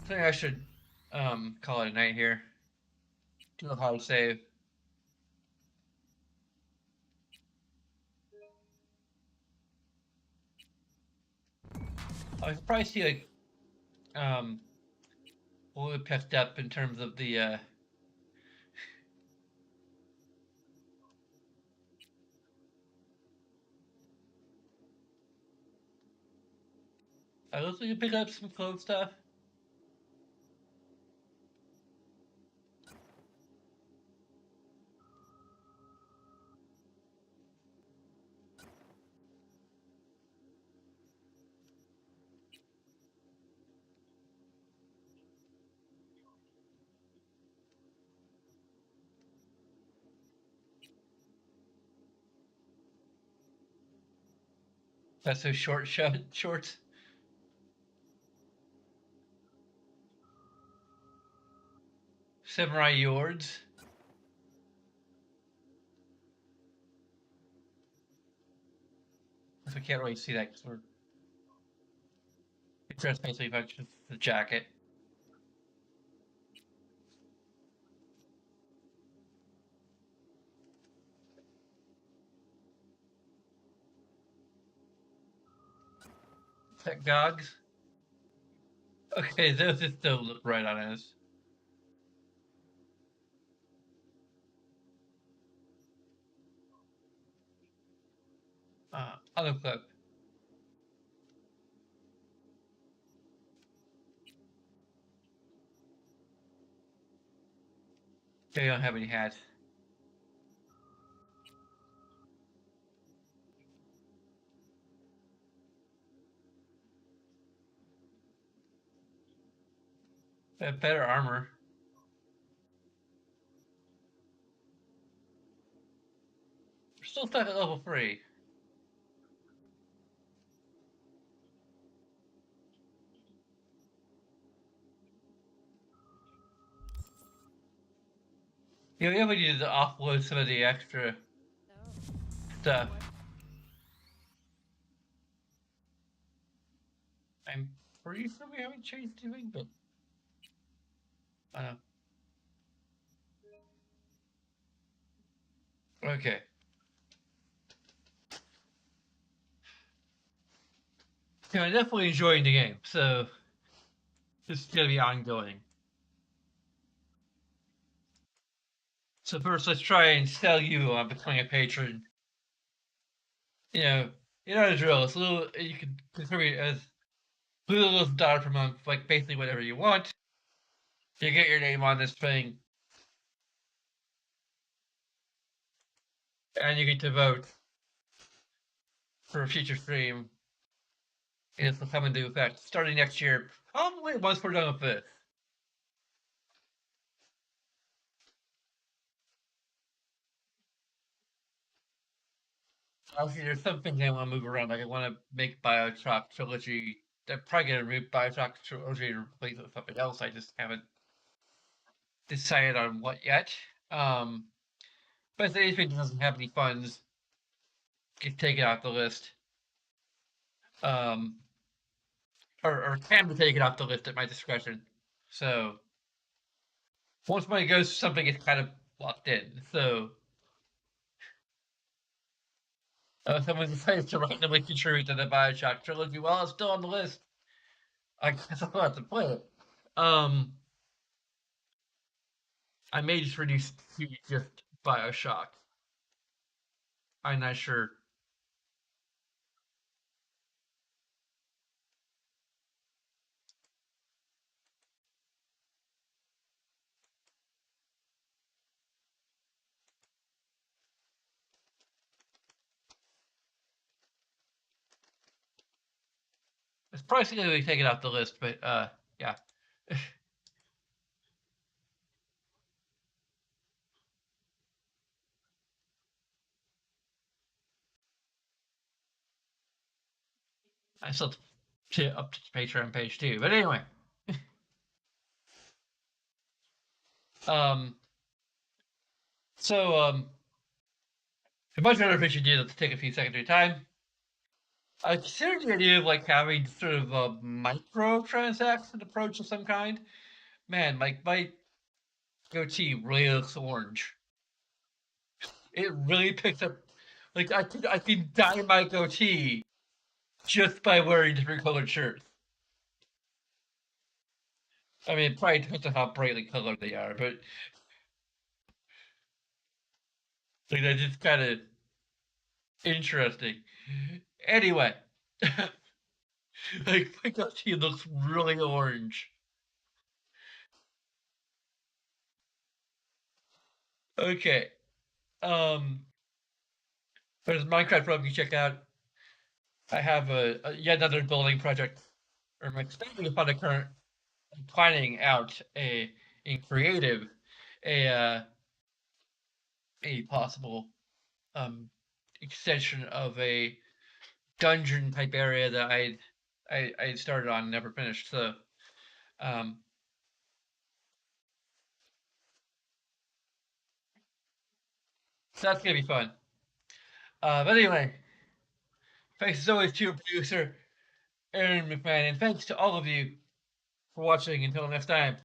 S1: I think I should call it a night here. Do a hard save. I could probably see like what we picked up in terms of the I was looking to pick up some clothes stuff. That's those shorts. Samurai Yords. So I can't really see that because we're it's just basically functions the jacket. Tech gogs. Okay, those just don't look right on us. Other clip. They don't have any hats. They have better armor. We're still stuck at level 3. Yeah, we probably needed to offload some of the extra stuff. I'm pretty sure we haven't changed anything, but I don't know. Okay. I'm definitely enjoying the game, so this is gonna be ongoing. So first, let's try and sell you on becoming a patron. You know, you know the drill. It's a little. You can contribute as little as $1 per month, like basically whatever you want. You get your name on this thing, and you get to vote for a future stream. And this will come into effect starting next year, probably once we're done with this. Obviously, there's some things I want to move around. Like I want to make Bioshock Trilogy. I'm probably gonna move Bioshock Trilogy to replace it with something else. I just haven't decided on what yet. But if anything doesn't have any funds, get taken off the list. Um, or can be taken off the list at my discretion. So once money goes to something, it's kind of locked in. So someone decides to randomly contribute to the Bioshock trilogy while it's still on the list, I guess I'll have to play it. I may just reduce to just Bioshock. I'm not sure. It's probably going to be taken off the list, but yeah. I still to up to the Patreon page too. But anyway, um, so a bunch of other things you do to take a few seconds of your time. I consider the idea of like having sort of a micro transaction approach of some kind. Man, like my goatee really looks orange. It really picks up. Like I can dye my goatee just by wearing different colored shirts. I mean, it probably depends on how brightly colored they are, but like that's just kind of interesting. Anyway, like my goatee looks really orange. Okay. Um, there's a Minecraft program you can check out. I have a yet another building project, or I'm expanding upon the current, planning out a in creative a possible extension of a dungeon type area that I started on and never finished. So um, so that's gonna be fun. But anyway, thanks as always to your producer Aaron McMahon, and thanks to all of you for watching. Until next time.